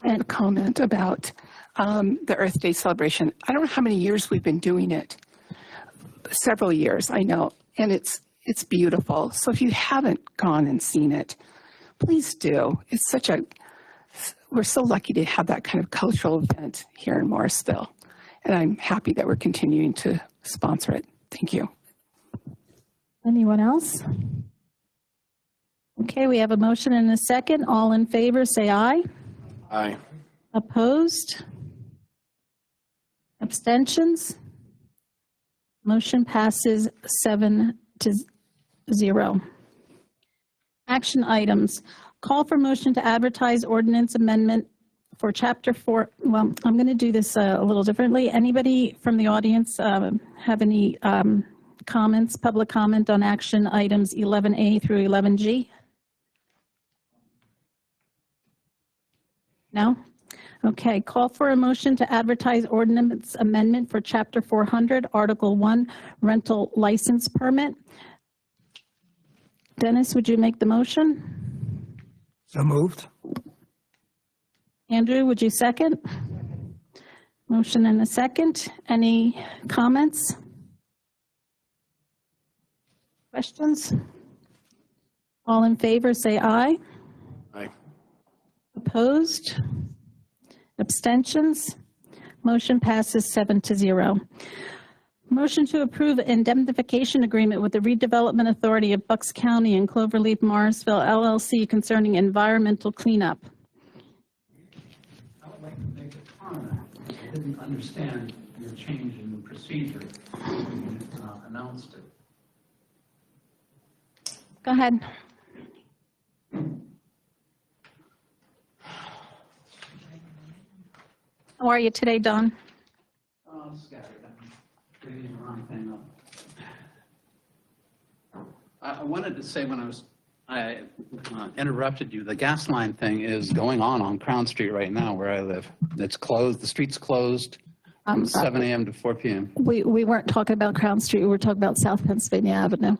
S5: And a comment about the Earth Day celebration. I don't know how many years we've been doing it. Several years, I know, and it's beautiful. So if you haven't gone and seen it, please do. We're so lucky to have that kind of cultural event here in Morrisville, and I'm happy that we're continuing to sponsor it. Thank you.
S2: Anyone else? Okay, we have a motion and a second. All in favor, say aye.
S13: Aye.
S2: Opposed? Abstentions? Motion passes 7-0. Action items. Call for motion to advertise ordinance amendment for Chapter 4. Well, I'm going to do this a little differently. Anybody from the audience have any comments, public comment on action items 11A through 11G? No? Okay, call for a motion to advertise ordinance amendment for Chapter 400, Article 1, rental license permit. Dennis, would you make the motion?
S10: So moved.
S2: Andrew, would you second? Motion and a second. Any comments? Questions? All in favor, say aye.
S13: Aye.
S2: Opposed? Abstentions? Motion passes 7-0. Motion to approve indemnification agreement with the Redevelopment Authority of Bucks County and Cloverleaf Morrisville LLC concerning environmental cleanup.
S1: I would like to make a comment. I didn't understand your change in the procedure when you announced it.
S2: Go ahead. How are you today, Don?
S1: Scattered. I'm reading the wrong thing up. I wanted to say when I interrupted you, the gas line thing is going on Crown Street right now where I live. It's closed. The street's closed from 7 a.m. to 4 p.m.
S2: We weren't talking about Crown Street. We were talking about South Pennsylvania Avenue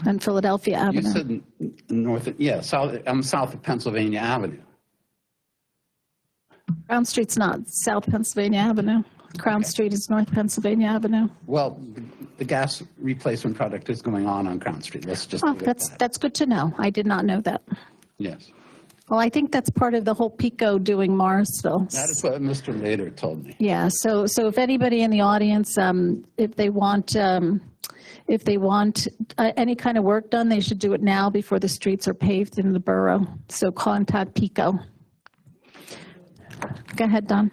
S2: and Philadelphia Avenue.
S1: You said north, yeah, south. I'm south of Pennsylvania Avenue.
S2: Crown Street's not South Pennsylvania Avenue. Crown Street is North Pennsylvania Avenue.
S1: Well, the gas replacement project is going on Crown Street. Let's just.
S2: Oh, that's good to know. I did not know that.
S1: Yes.
S2: Well, I think that's part of the whole PICO doing Morrisville.
S1: That is what Mr. Lader told me.
S2: Yeah. So if anybody in the audience, if they want any kind of work done, they should do it now before the streets are paved in the borough. So contact PICO. Go ahead, Don.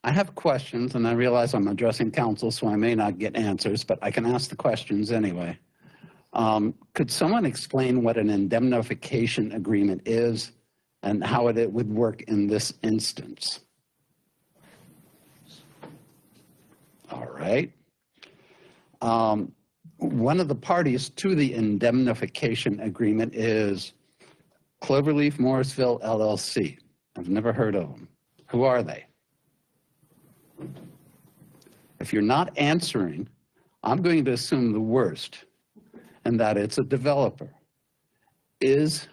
S1: I have questions, and I realize I'm addressing council, so I may not get answers, but I can ask the questions anyway. Could someone explain what an indemnification agreement is and how it would work in this instance? All right. One of the parties to the indemnification agreement is Cloverleaf Morrisville LLC. I've never heard of them. Who are they? If you're not answering, I'm going to assume the worst, and that it's a developer. Is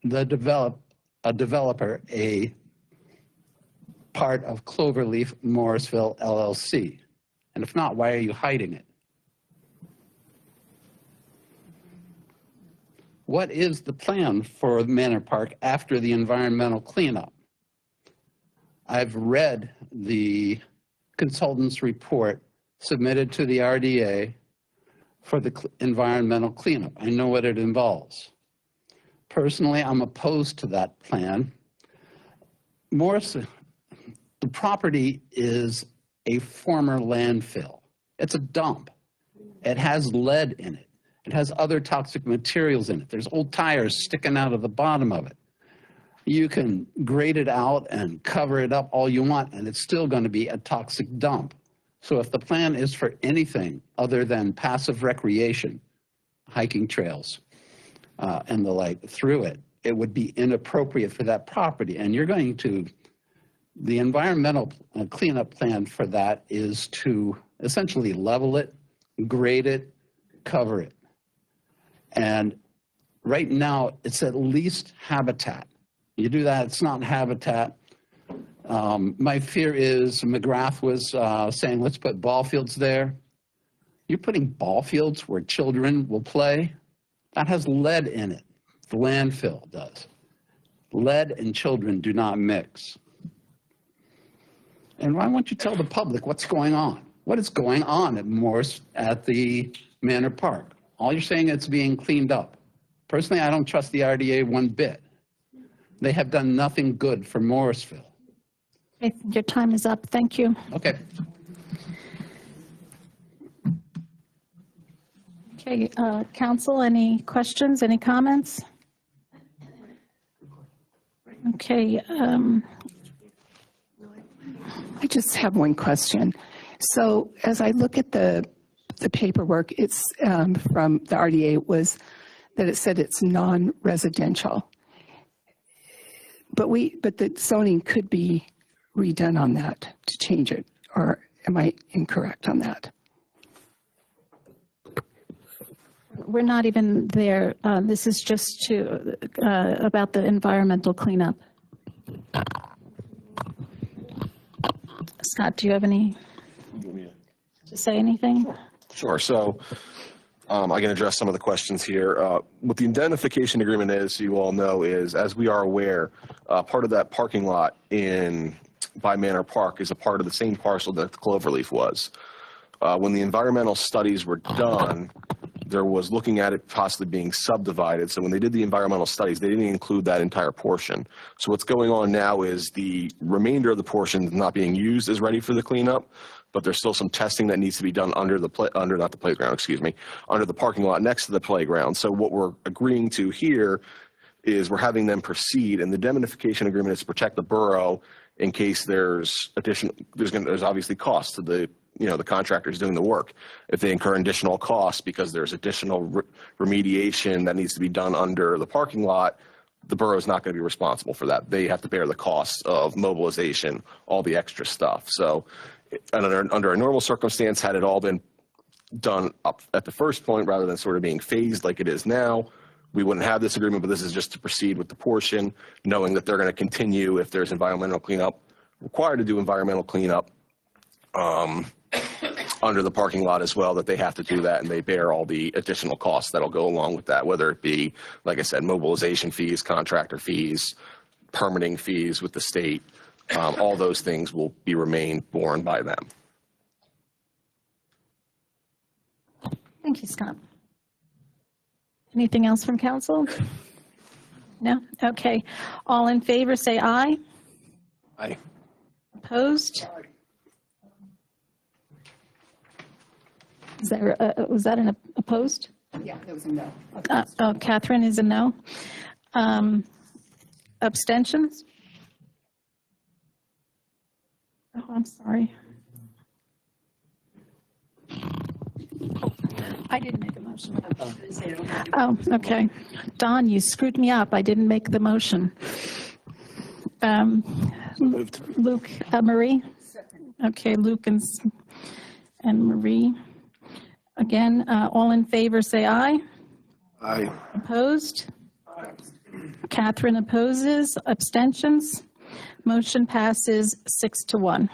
S1: a developer a part of Cloverleaf Morrisville LLC? And if not, why are you hiding it? What is the plan for Manor Park after the environmental cleanup? I've read the consultant's report submitted to the RDA for the environmental cleanup. I know what it involves. Personally, I'm opposed to that plan. The property is a former landfill. It's a dump. It has lead in it.
S14: It has other toxic materials in it. There's old tires sticking out of the bottom of it. You can grade it out and cover it up all you want, and it's still going to be a toxic dump. So if the plan is for anything other than passive recreation, hiking trails, and the like through it, it would be inappropriate for that property. And you're going to, the environmental cleanup plan for that is to essentially level it, grade it, cover it. And right now, it's at least habitat. You do that, it's not habitat. My fear is McGrath was saying, let's put ball fields there. You're putting ball fields where children will play. That has lead in it. The landfill does. Lead and children do not mix. And why won't you tell the public what's going on? What is going on at the Manor Park? All you're saying is it's being cleaned up. Personally, I don't trust the RDA one bit. They have done nothing good for Morrisville.
S2: Okay, your time is up. Thank you.
S14: Okay.
S2: Okay, council, any questions, any comments? Okay.
S5: I just have one question. So as I look at the paperwork, it's from the RDA was that it said it's non-residential. But the zoning could be redone on that to change it, or am I incorrect on that?
S2: We're not even there. This is just about the environmental cleanup. Scott, do you have any to say anything?
S15: Sure. So I can address some of the questions here. What the indemnification agreement is, you all know, is, as we are aware, part of that parking lot by Manor Park is a part of the same parcel that the Cloverleaf was. When the environmental studies were done, there was looking at it possibly being subdivided. So when they did the environmental studies, they didn't include that entire portion. So what's going on now is the remainder of the portion not being used is ready for the cleanup, but there's still some testing that needs to be done under the parking lot next to the playground. So what we're agreeing to here is we're having them proceed, and the indemnification agreement is to protect the borough in case there's obviously costs to the contractors doing the work. If they incur additional costs because there's additional remediation that needs to be done under the parking lot, the borough is not going to be responsible for that. They have to bear the costs of mobilization, all the extra stuff. So under a normal circumstance, had it all been done up at the first point rather than sort of being phased like it is now, we wouldn't have this agreement, but this is just to proceed with the portion, knowing that they're going to continue if there's environmental cleanup, required to do environmental cleanup under the parking lot as well, that they have to do that, and they bear all the additional costs that'll go along with that, whether it be, like I said, mobilization fees, contractor fees, permitting fees with the state. All those things will remain borne by them.
S2: Thank you, Scott. Anything else from council? No? Okay. All in favor, say aye.
S8: Aye.
S2: Opposed? Was that an opposed?
S5: Yeah, that was a no.
S2: Oh, Catherine is a no. Abstentions? Oh, I'm sorry. I didn't make a motion. Oh, okay. Don, you screwed me up. I didn't make the motion. Luke, Marie? Okay, Luke and Marie. Again, all in favor, say aye.
S8: Aye.
S2: Opposed? Catherine opposes. Abstentions? Motion passes 6-1.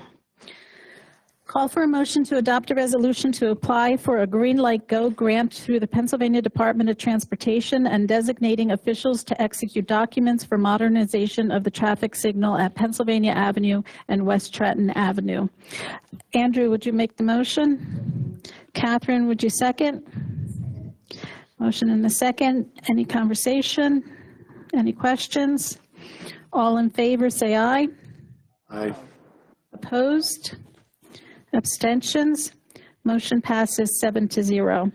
S2: Call for a motion to adopt a resolution to apply for a Green Light Go grant through the Pennsylvania Department of Transportation and designating officials to execute documents for modernization of the traffic signal at Pennsylvania Avenue and West Trenton Avenue. Andrew, would you make the motion? Catherine, would you second? Motion and a second. Any conversation? Any questions? All in favor, say aye.
S8: Aye.
S2: Opposed? Abstentions? Motion passes 7-0.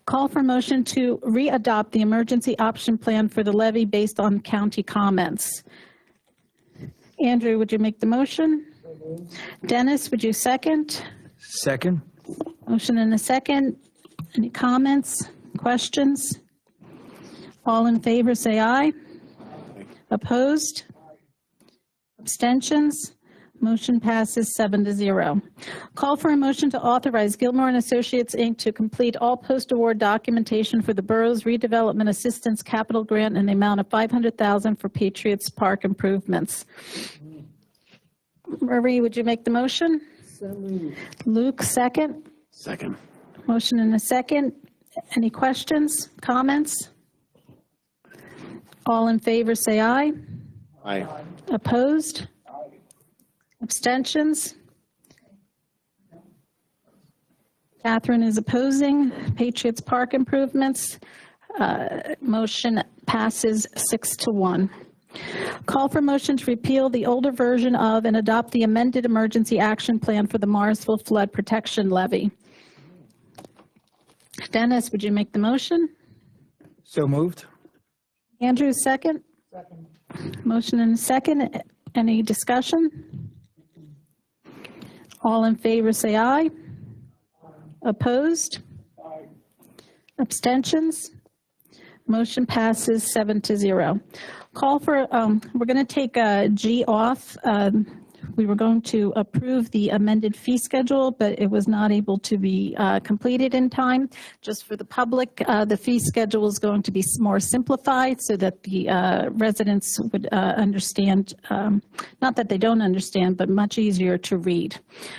S2: Call for motion to re-adopt the emergency option plan for the levy based on county comments. Andrew, would you make the motion? Dennis, would you second?
S10: Second.
S2: Motion and a second. Any comments, questions? All in favor, say aye. Opposed? Abstentions? Motion passes 7-0. Call for a motion to authorize Gilmore and Associates, Inc. to complete all post-award documentation for the borough's redevelopment assistance capital grant in the amount of $500,000 for Patriots Park improvements. Marie, would you make the motion? Luke, second.
S14: Second.
S2: Motion and a second. Any questions, comments? All in favor, say aye.
S8: Aye.
S2: Opposed? Abstentions? Catherine is opposing. Patriots Park improvements. Motion passes 6-1. Call for motion to repeal the older version of and adopt the amended emergency action plan for the Morrisville flood protection levy. Dennis, would you make the motion?
S10: So moved.
S2: Andrew, second. Motion and a second. Any discussion? All in favor, say aye. Opposed? Abstentions? Motion passes 7-0. Call for, we're going to take G off. We were going to approve the amended fee schedule, but it was not able to be completed in time. Just for the public, the fee schedule is going to be more simplified so that the residents would understand, not that they don't understand, but much easier to read.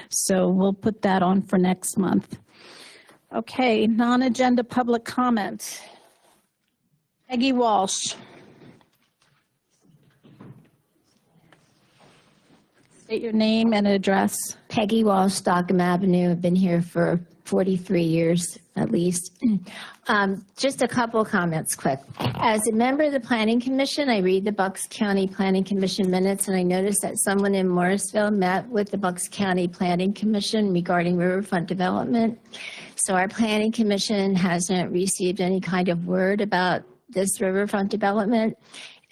S2: So we'll put that on for next month. Okay, non-agenda public comment. Peggy Walsh. State your name and address.
S16: Peggy Walsh, Stockham Avenue. I've been here for 43 years at least. Just a couple comments quick. As a member of the Planning Commission, I read the Bucks County Planning Commission minutes, and I noticed that someone in Morrisville met with the Bucks County Planning Commission regarding riverfront development. So our Planning Commission hasn't received any kind of word about this riverfront development.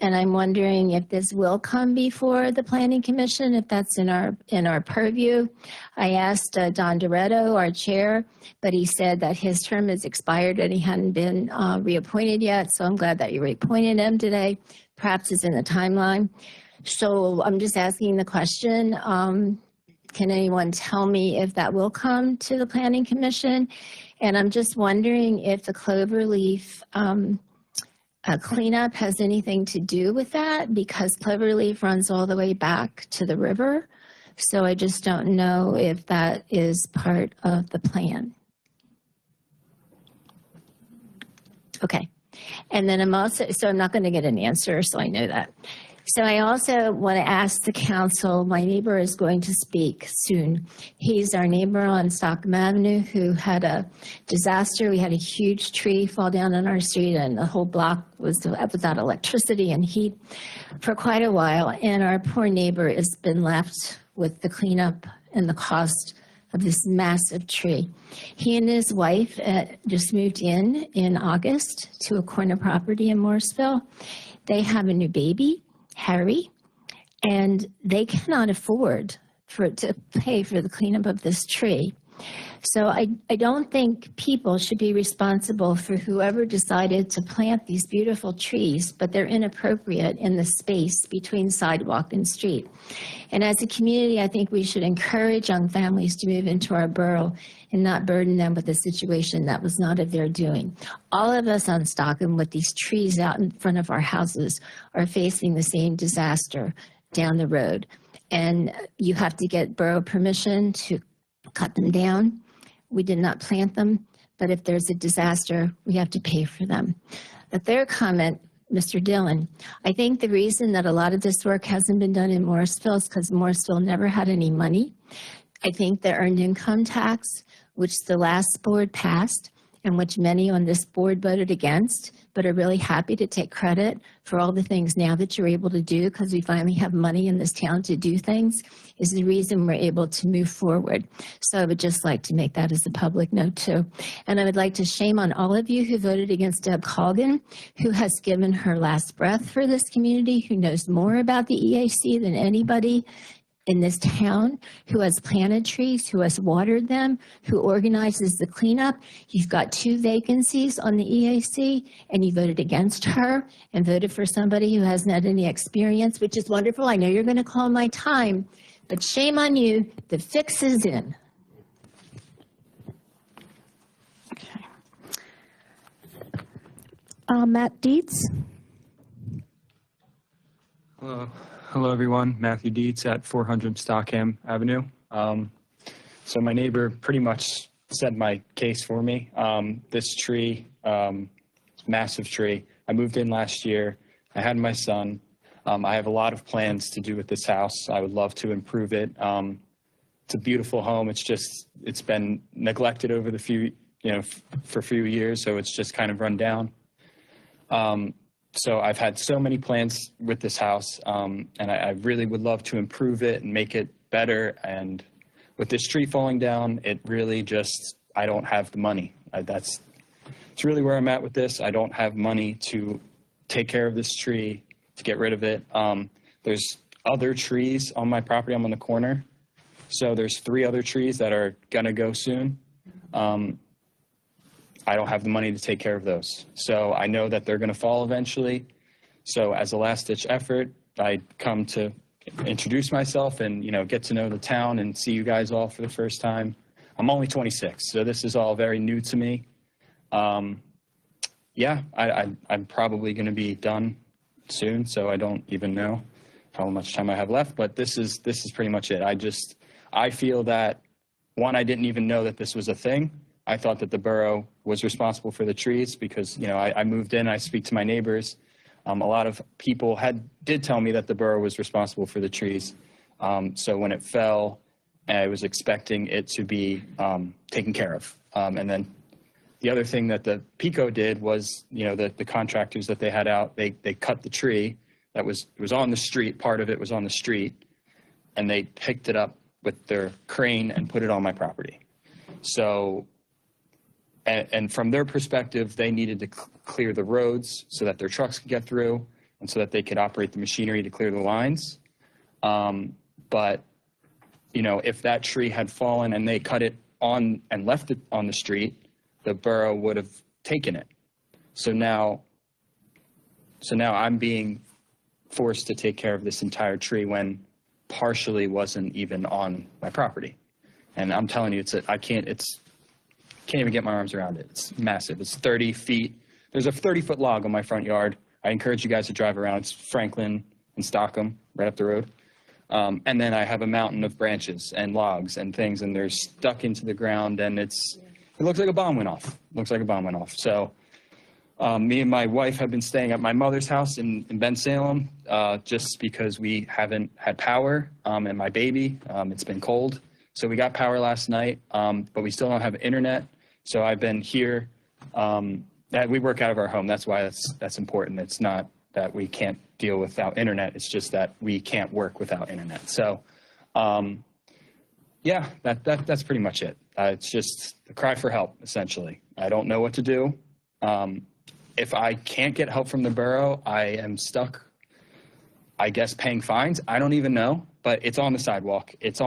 S16: And I'm wondering if this will come before the Planning Commission, if that's in our purview. I asked Don Doretto, our chair, but he said that his term has expired and he hadn't been reappointed yet. So I'm glad that you reappointed him today. Perhaps it's in the timeline. So I'm just asking the question, can anyone tell me if that will come to the Planning Commission? And I'm just wondering if the Cloverleaf cleanup has anything to do with that, because Cloverleaf runs all the way back to the river. So I just don't know if that is part of the plan. Okay. And then I'm also, so I'm not going to get an answer, so I know that. So I also want to ask the council, my neighbor is going to speak soon. He's our neighbor on Stockham Avenue who had a disaster. We had a huge tree fall down on our street and the whole block was without electricity and heat for quite a while. And our poor neighbor has been left with the cleanup and the cost of this massive tree. He and his wife just moved in August to a corner property in Morrisville. They have a new baby, Harry, and they cannot afford to pay for the cleanup of this tree. So I don't think people should be responsible for whoever decided to plant these beautiful trees, but they're inappropriate in the space between sidewalk and street. And as a community, I think we should encourage young families to move into our borough and not burden them with a situation that was not of their doing. All of us on Stockham with these trees out in front of our houses are facing the same disaster down the road. And you have to get borough permission to cut them down. We did not plant them, but if there's a disaster, we have to pay for them. The third comment, Mr. Dillon, I think the reason that a lot of this work hasn't been done in Morrisville is because Morrisville never had any money. I think the earned income tax, which the last board passed and which many on this board voted against, but are really happy to take credit for all the things now that you're able to do because we finally have money in this town to do things, is the reason we're able to move forward. So I would just like to make that as a public note too. And I would like to shame on all of you who voted against Deb Colgan, who has given her last breath for this community, who knows more about the EAC than anybody in this town, who has planted trees, who has watered them, who organizes the cleanup. You've got 2 vacancies on the EAC, and you voted against her and voted for somebody who hasn't had any experience, which is wonderful. I know you're going to call my time, but shame on you. The fix is in.
S2: Matt Dietz.
S1: Hello, everyone. Matthew Dietz at 400 Stockham Avenue. So my neighbor pretty much said my case for me. This tree, massive tree. I moved in last year. I had my son. I have a lot of plans to do with this house. I would love to improve it. It's a beautiful home. It's been neglected over the for a few years, so it's just kind of run down. So I've had so many plans with this house, and I really would love to improve it and make it better. And with this tree falling down, it really just, I don't have the money. It's really where I'm at with this. I don't have money to take care of this tree, to get rid of it. There's other trees on my property. I'm on the corner. So there's 3 other trees that are gonna go soon. I don't have the money to take care of those. So I know that they're going to fall eventually. So as a last-ditch effort, I come to introduce myself and, get to know the town and see you guys all for the first time. I'm only 26, so this is all very new to me. Yeah, I'm probably going to be done soon, so I don't even know how much time I have left, but this is pretty much it. I feel that, one, I didn't even know that this was a thing. I thought that the borough was responsible for the trees because, I moved in, I speak to my neighbors. A lot of people did tell me that the borough was responsible for the trees. So when it fell, I was expecting it to be taken care of. And then the other thing that the PICO did was, the contractors that they had out, they cut the tree that was on the street. Part of it was on the street, and they picked it up with their crane and put it on my property. So, and from their perspective, they needed to clear the roads so that their trucks could get through and so that they could operate the machinery to clear the lines. But, if that tree had fallen and they cut it on and left it on the street, the borough would have taken it. So now I'm being forced to take care of this entire tree when partially wasn't even on my property. And I'm telling you, I can't even get my arms around it. It's massive. It's 30 feet. There's a 30-foot log on my front yard. I encourage you guys to drive around. It's Franklin and Stockham, right up the road. And then I have a mountain of branches and logs and things, and they're stuck into the ground, and it looks like a bomb went off. So me and my wife have been staying at my mother's house in Bensalem just because we haven't had power, and my baby, it's been cold. So we got power last night, but we still don't have internet. So I've been here. We work out of our home. That's why that's important. It's not that we can't deal without internet. It's just that we can't work without internet. So, yeah, that's pretty much it. It's just a cry for help, essentially. I don't know what to do. If I can't get help from the borough, I am stuck, I guess, paying fines. I don't even know, but it's on the sidewalk. It's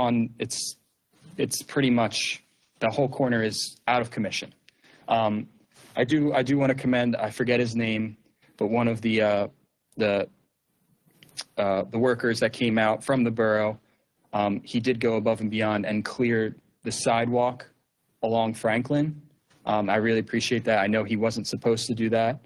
S1: pretty much, the whole corner is out of commission. I do want to commend, I forget his name, but one of the workers that came out from the borough, he did go above and beyond and clear the sidewalk along Franklin. I really appreciate that. I know he wasn't supposed to do that,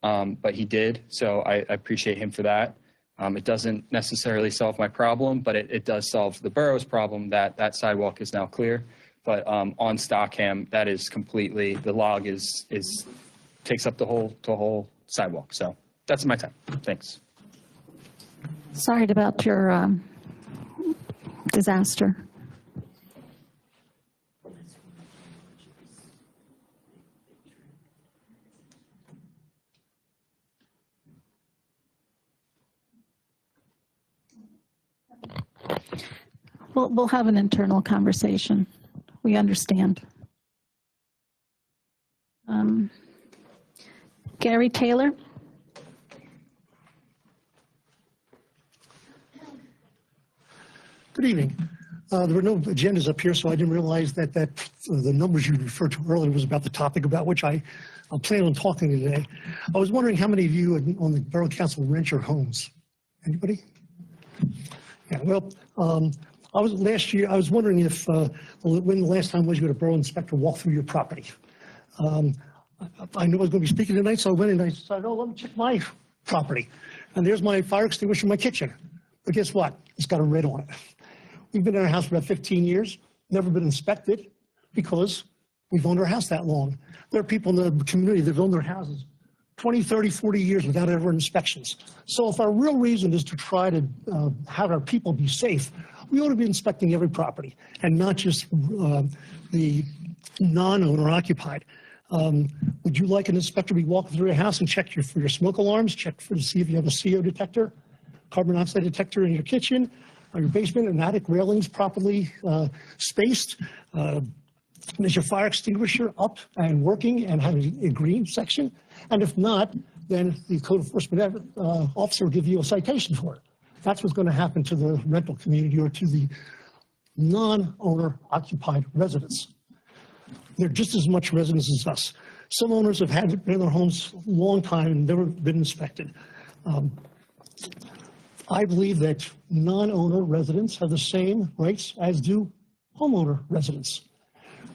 S1: but he did. So I appreciate him for that. It doesn't necessarily solve my problem, but it does solve the borough's problem that sidewalk is now clear. But on Stockham, that is completely, the log takes up the whole sidewalk. So that's my time. Thanks.
S2: Sorry about your disaster. we'll have an internal conversation. We understand. Gary Taylor.
S17: Good evening. There were no agendas up here, so I didn't realize that the numbers you referred to earlier was about the topic about which I plan on talking today. I was wondering how many of you on the Borough Council rent your homes? Anybody? Yeah, well, I was wondering if when the last time was you had a borough inspector walk through your property. I knew I was going to be speaking tonight, so I went and I decided, oh, let me check my property. And there's my fire extinguisher in my kitchen. But guess what? It's got a red on it. We've been in our house for about 15 years, never been inspected because we've owned our house that long. There are people in the community that have owned their houses 20, 30, 40 years without ever inspections. So if our real reason is to try to have our people be safe, we ought to be inspecting every property and not just the non-owner occupied. Would you like an inspector to be walking through your house and check for your smoke alarms, check to see if you have a CO detector, carbon monoxide detector in your kitchen, or your basement and attic railings properly spaced? Is your fire extinguisher up and working and having a green section? And if not, then the code enforcement officer will give you a citation for it. That's what's going to happen to the rental community or to the non-owner occupied residents. They're just as much residents as us. Some owners have had been in their homes a long time and never been inspected. I believe that non-owner residents have the same rights as do homeowner residents.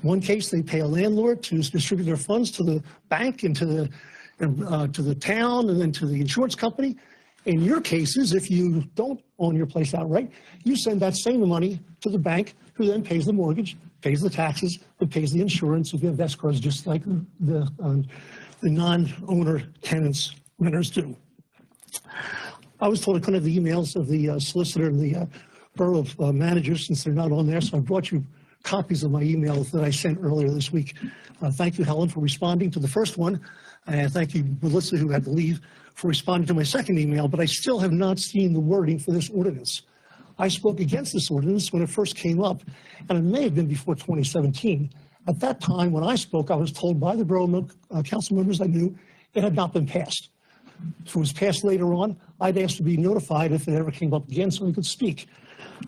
S17: One case, they pay a landlord to distribute their funds to the bank and to the town and then to the insurance company. In your cases, if you don't own your place outright, you send that same money to the bank, who then pays the mortgage, pays the taxes, and pays the insurance if you have escrows, just like the non-owner tenants, renters do. I was told I couldn't have the emails of the solicitor and the borough manager since they're not on there, so I brought you copies of my emails that I sent earlier this week. Thank you, Helen, for responding to the first one, and thank you, Melissa, who had to leave, for responding to my second email, but I still have not seen the wording for this ordinance. I spoke against this ordinance when it first came up, and it may have been before 2017. At that time, when I spoke, I was told by the borough council members I knew it had not been passed. If it was passed later on, I'd ask to be notified if it ever came up again so we could speak.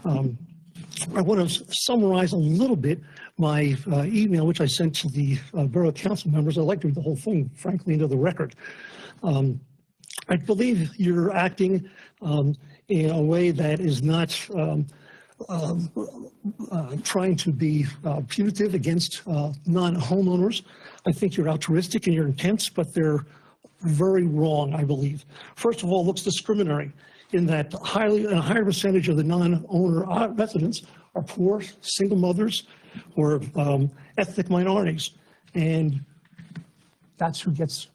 S17: I want to summarize a little bit my email, which I sent to the borough council members. I'd like to read the whole thing, frankly, into the record. I believe you're acting in a way that is not trying to be punitive against non-homeowners. I think you're altruistic in your intents, but they're very wrong, I believe. First of all, it looks discriminatory in that a higher percentage of the non-owner residents are poor, single mothers, or ethnic minorities. And that's who gets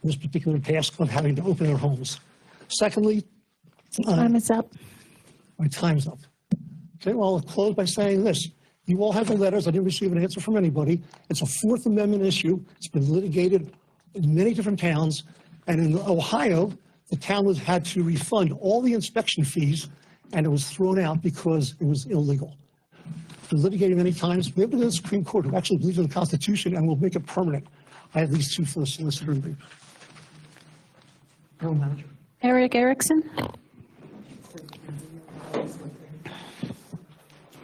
S17: this particular task of having to open their homes. Secondly,
S2: time is up.
S17: My time's up. Okay, well, I'll close by saying this. You all have the letters. I didn't receive an answer from anybody. It's a Fourth Amendment issue. It's been litigated in many different towns. And in Ohio, the town had to refund all the inspection fees, and it was thrown out because it was illegal. It's been litigated many times. We have been in the Supreme Court who actually believes in the Constitution and will make it permanent. I have these two for the solicitor and the borough manager.
S2: Eric Erickson.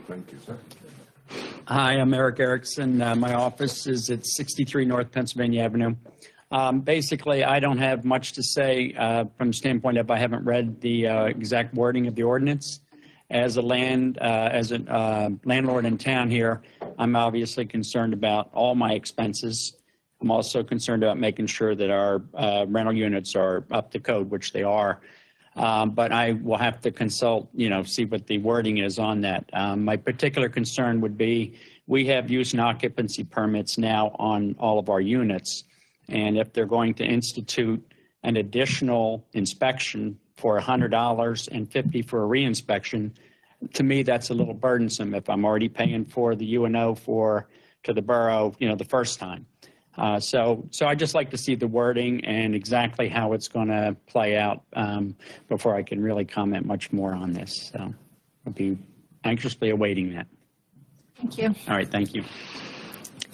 S15: Thank you, sir.
S18: Hi, I'm Eric Erickson. My office is at 63 North Pennsylvania Avenue. Basically, I don't have much to say from the standpoint of I haven't read the exact wording of the ordinance. As a landlord in town here, I'm obviously concerned about all my expenses. I'm also concerned about making sure that our rental units are up to code, which they are. But I will have to consult, see what the wording is on that. My particular concern would be we have use and occupancy permits now on all of our units. And if they're going to institute an additional inspection for $100 and $50 for a reinspection, to me, that's a little burdensome if I'm already paying for the UNO to the borough, the first time. So I just like to see the wording and exactly how it's going to play out before I can really comment much more on this. So I'll be anxiously awaiting that.
S2: Thank you.
S18: All right, thank you.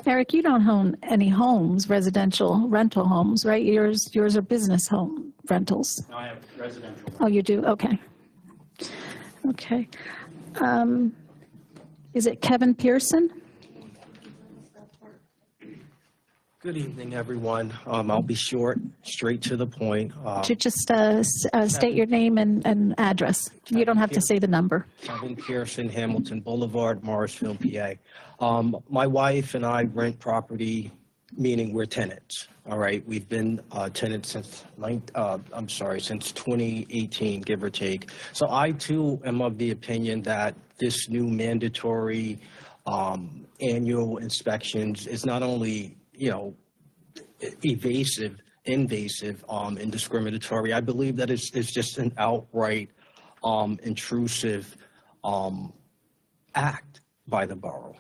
S2: Eric, you don't own any homes, residential rental homes, right? Yours are business home rentals.
S18: No, I have residential.
S2: Oh, you do? Okay. Okay. Is it Kevin Pearson?
S19: Good evening, everyone. I'll be short, straight to the point.
S2: To just state your name and address. You don't have to say the number.
S19: Kevin Pearson, Hamilton Boulevard, Morrisville, PA. My wife and I rent property, meaning we're tenants. All right, we've been tenants since 2018, give or take. So I too am of the opinion that this new mandatory annual inspections is not only invasive, and discriminatory. I believe that it's just an outright intrusive act by the borough.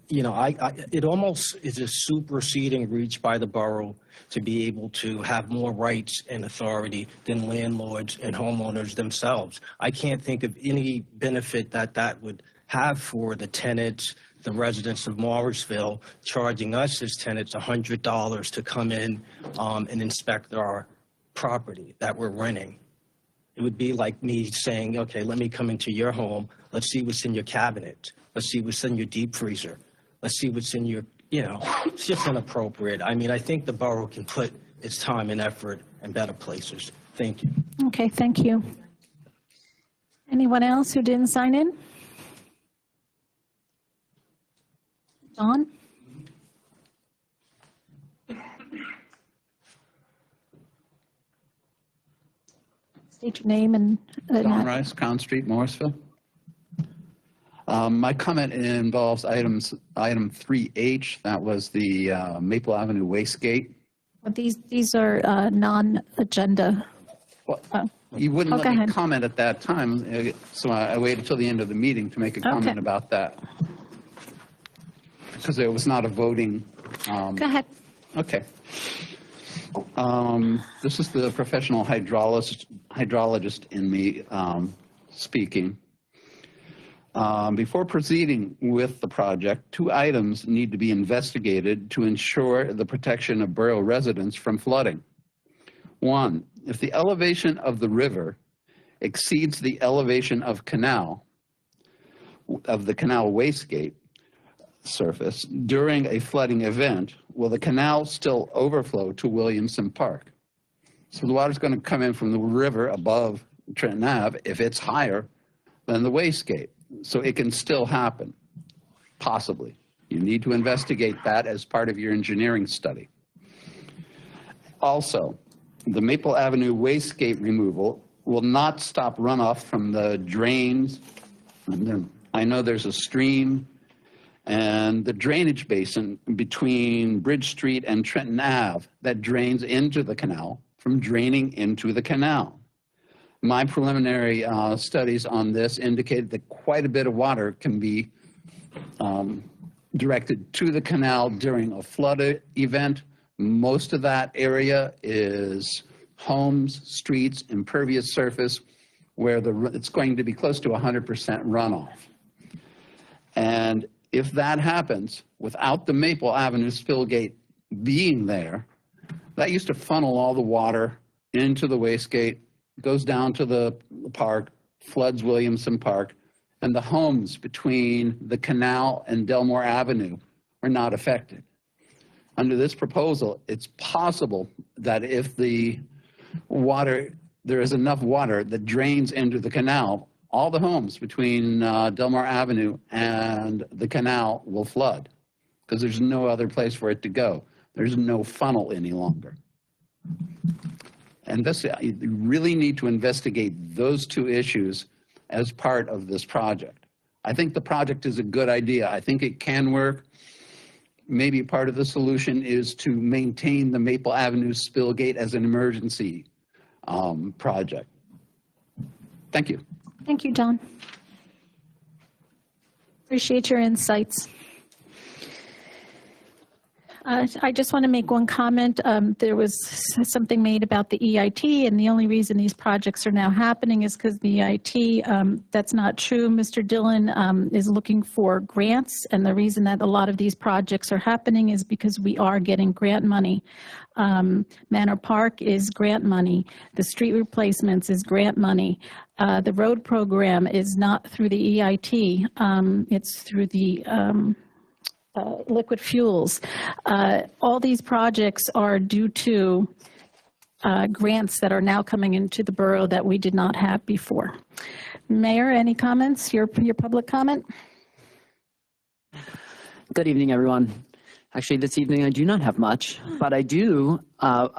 S19: It almost is a superseding reach by the borough to be able to have more rights and authority than landlords and homeowners themselves. I can't think of any benefit that would have for the tenants, the residents of Morrisville, charging us as tenants $100 to come in and inspect our property that we're renting. It would be like me saying, okay, let me come into your home. Let's see what's in your cabinet. Let's see what's in your deep freezer. Let's see what's in your, it's just inappropriate. I mean, I think the borough can put its time and effort in better places. Thank you.
S2: Okay, thank you. Anyone else who didn't sign in? Don? State your name and.
S14: Don Rice, Con Street, Morrisville. My comment involves item 3H. That was the Maple Avenue Wastegate.
S2: These are non-agenda.
S14: Well, you wouldn't let me
S2: ahead.
S14: comment at that time, so I waited till the end of the meeting to make a comment about that. Because it was not a voting.
S2: Go ahead.
S14: Okay. This is the professional hydrologist in me speaking. Before proceeding with the project, 2 items need to be investigated to ensure the protection of borough residents from flooding. 1, if the elevation of the river exceeds the elevation of the canal wastegate surface during a flooding event, will the canal still overflow to Williamson Park? So the water's going to come in from the river above Trenton Ave if it's higher than the wastegate. So it can still happen, possibly. You need to investigate that as part of your engineering study. Also, the Maple Avenue wastegate removal will not stop runoff from the drains. I know there's a stream and the drainage basin between Bridge Street and Trenton Ave that drains into the canal from draining into the canal. My preliminary studies on this indicated that quite a bit of water can be directed to the canal during a flood event. Most of that area is homes, streets, impervious surface, where it's going to be close to 100% runoff. And if that happens without the Maple Avenue spillgate being there, that used to funnel all the water into the wastegate, goes down to the park, floods Williamson Park, and the homes between the canal and Delmore Avenue are not affected. Under this proposal, it's possible that if there is enough water that drains into the canal, all the homes between Delmore Avenue and the canal will flood because there's no other place for it to go. There's no funnel any longer. And you really need to investigate those 2 issues as part of this project. I think the project is a good idea. I think it can work. Maybe part of the solution is to maintain the Maple Avenue spillgate as an emergency project. Thank you.
S2: Thank you, John. Appreciate your insights. I just want to make one comment. There was something made about the EIT, and the only reason these projects are now happening is because the EIT. That's not true. Mr. Dillon is looking for grants, and the reason that a lot of these projects are happening is because we are getting grant money. Manor Park is grant money. The street replacements is grant money. The road program is not through the EIT. It's through the liquid fuels. All these projects are due to grants that are now coming into the borough that we did not have before. Mayor, any comments? Your public comment?
S12: Good evening, everyone. Actually, this evening I do not have much, but I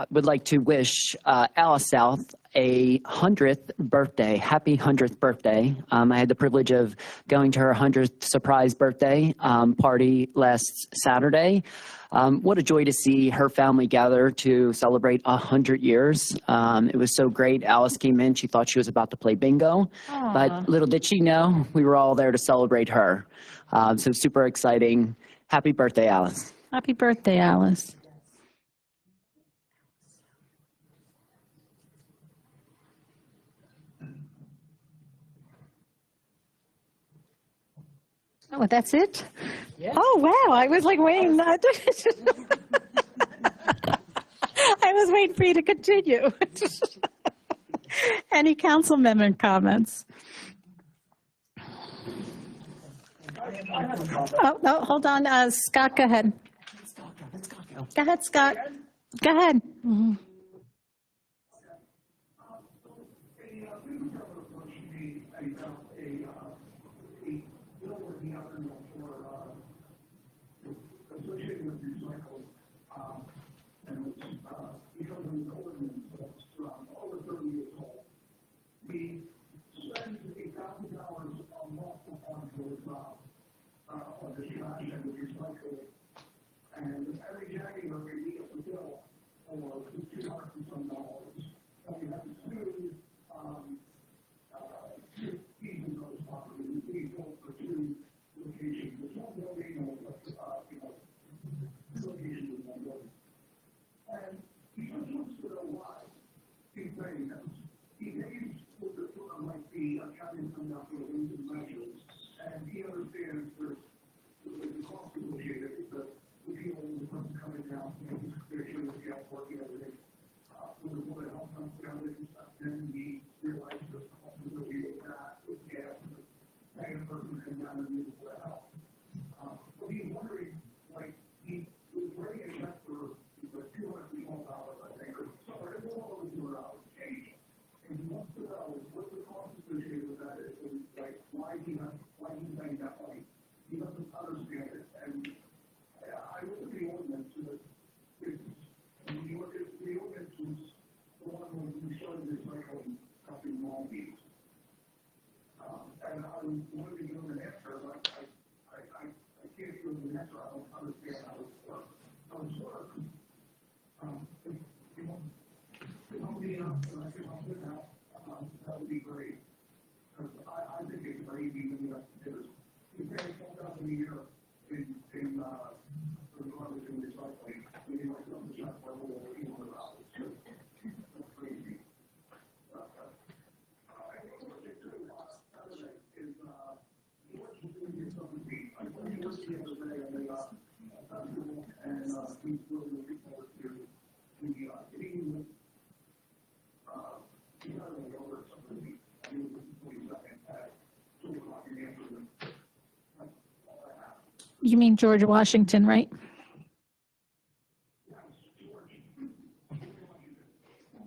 S12: would like to wish Alice South a 100th birthday. Happy 100th birthday. I had the privilege of going to her 100th surprise birthday party last Saturday. What a joy to see her family gather to celebrate 100 years. It was so great. Alice came in. She thought she was about to play bingo, but little did she know we were all there to celebrate her. So super exciting. Happy birthday, Alice.
S2: Happy birthday, Alice. Oh, that's it? Yeah. Oh, wow. I was like waiting. I was waiting for you to continue. Any council member comments? Oh, no, hold on. Scott, go ahead. Go ahead, Scott. Go ahead. Mm-hmm.
S3: And every January, we get the bill for $200 and some dollars. So we have to sue fees and those properties. We go for two locations. There's one building and location is one building. And he just wants to know why he's paying us. He pays what the might be accounting coming out for the ways and measures, and he understands there's the cost associated with the people, the person coming down, making sure that the help working everything. So the one that helps them down there, then we realize the possibility of that with gas and paying a person to come down and use the help. But he's wondering, like, he was writing a check for $212, I think, or somewhere, it's all over $200 change. And he wants to know what the cost associated with that is, and like why he's paying that money. He doesn't understand it. And I look at the ordinance, and when you look at the ordinance, is the one where we started recycling up in Long Beach. And I wanted to give him an answer, but I can't give him an answer. I don't understand how it works. I was sort of, that would be great. Because I think it's great even if there's, we pay $12,000 a year in garbage and recycling. We need like 7% level or $800. That's crazy. I think what they do Saturday is George was doing his own feet. I went to George the other day and he's really looking forward to the meeting with
S2: You mean George Washington, right?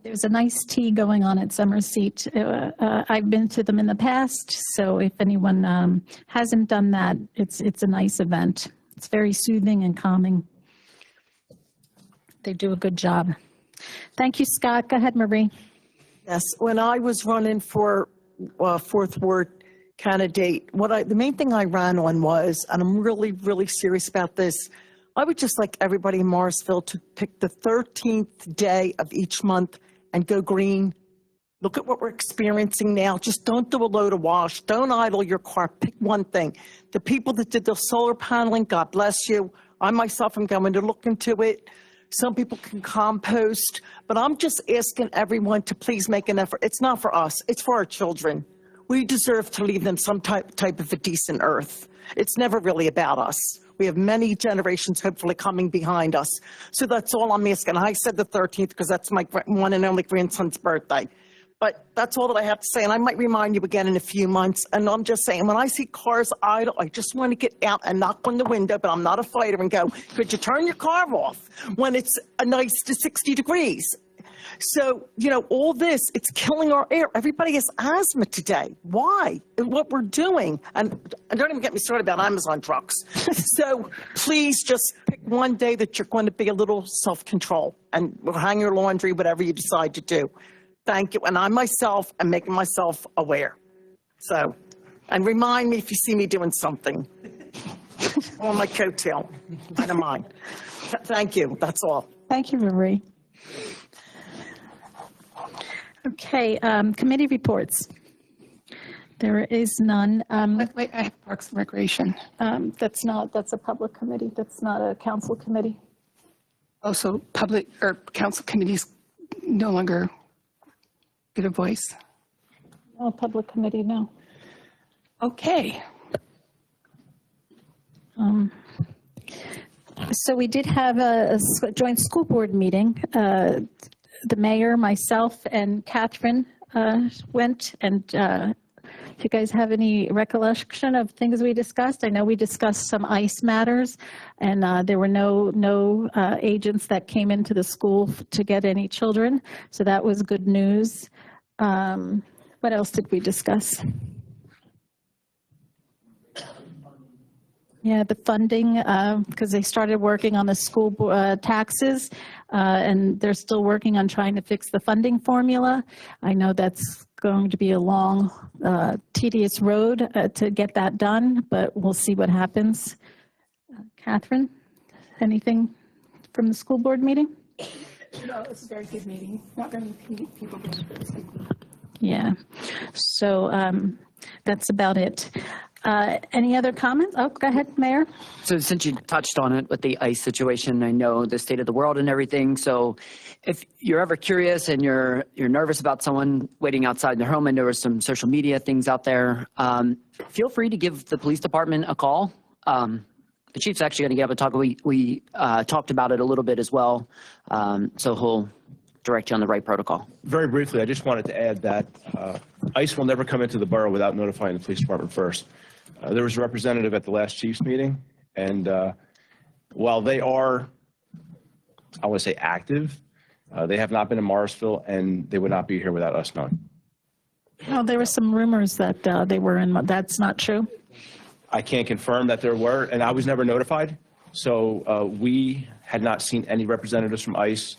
S2: There's a nice tea going on at Summer Seat. I've been to them in the past, so if anyone hasn't done that, it's a nice event. It's very soothing and calming. They do a good job. Thank you, Scott. Go ahead, Marie.
S20: Yes, when I was running for Fourth Ward candidate, the main thing I ran on was, and I'm really, really serious about this, I would just like everybody in Morrisville to pick the 13th day of each month and go green. Look at what we're experiencing now. Just don't do a load of wash. Don't idle your car. Pick one thing. The people that did the solar paneling, God bless you. I myself am going to look into it. Some people can compost, but I'm just asking everyone to please make an effort. It's not for us, it's for our children. We deserve to leave them some type of a decent earth. It's never really about us. We have many generations hopefully coming behind us. So that's all I'm asking. I said the 13th because that's my one and only grandson's birthday. But that's all that I have to say. And I might remind you again in a few months. And I'm just saying, when I see cars idle, I just want to get out and knock on the window, but I'm not a fighter, and go, could you turn your car off when it's a nice 60 degrees? So, you know, all this, it's killing our air. Everybody has asthma today. Why? And what we're doing. And don't even get me started about Amazon trucks. So please just pick one day that you're going to be a little self-control and hang your laundry, whatever you decide to do. Thank you. And I myself am making myself aware. So, and remind me if you see me doing something on my coattail. I don't mind. Thank you. That's all.
S2: Thank you, Marie. Okay, committee reports. There is none.
S5: Wait, I have Parks and Recreation.
S2: That's a public committee. That's not a council committee.
S5: Also, public or council committees no longer get a voice.
S2: No, public committee, no.
S5: Okay.
S2: So we did have a joint school board meeting. The mayor, myself, and Catherine went, and if you guys have any recollection of things we discussed, I know we discussed some ICE matters, and there were no agents that came into the school to get any children, so that was good news. What else did we discuss? Yeah, the funding, because they started working on the school taxes, and they're still working on trying to fix the funding formula. I know that's going to be a long, tedious road to get that done, but we'll see what happens. Catherine, anything from the school board meeting?
S5: No, it's a very good meeting. Not very many people.
S2: Yeah, so that's about it. Any other comments? Oh, go ahead, Mayor.
S12: So since you touched on it with the ICE situation, I know the state of the world and everything. So if you're ever curious and you're nervous about someone waiting outside their home, and there were some social media things out there, feel free to give the police department a call. The chief's actually going to get up and talk. We talked about it a little bit as well. So he'll direct you on the right protocol.
S8: Very briefly, I just wanted to add that ICE will never come into the borough without notifying the police department first. There was a representative at the last chief's meeting, and while they are, I want to say, active, they have not been in Morrisville, and they would not be here without us knowing.
S2: Oh, there were some rumors that they were in. That's not true.
S8: I can't confirm that there were, and I was never notified. So we had not seen any representatives from ICE.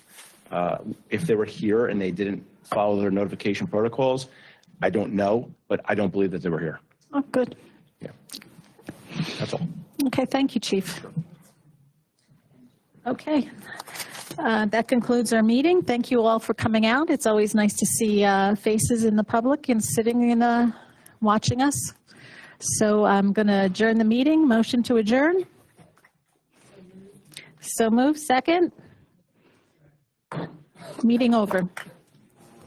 S8: If they were here and they didn't follow their notification protocols, I don't know, but I don't believe that they were here.
S2: Oh, good.
S8: Yeah, that's all.
S2: Okay, thank you, Chief. Okay, that concludes our meeting. Thank you all for coming out. It's always nice to see faces in the public and sitting in watching us. So I'm going to adjourn the meeting. Motion to adjourn. So move. Second. Meeting over.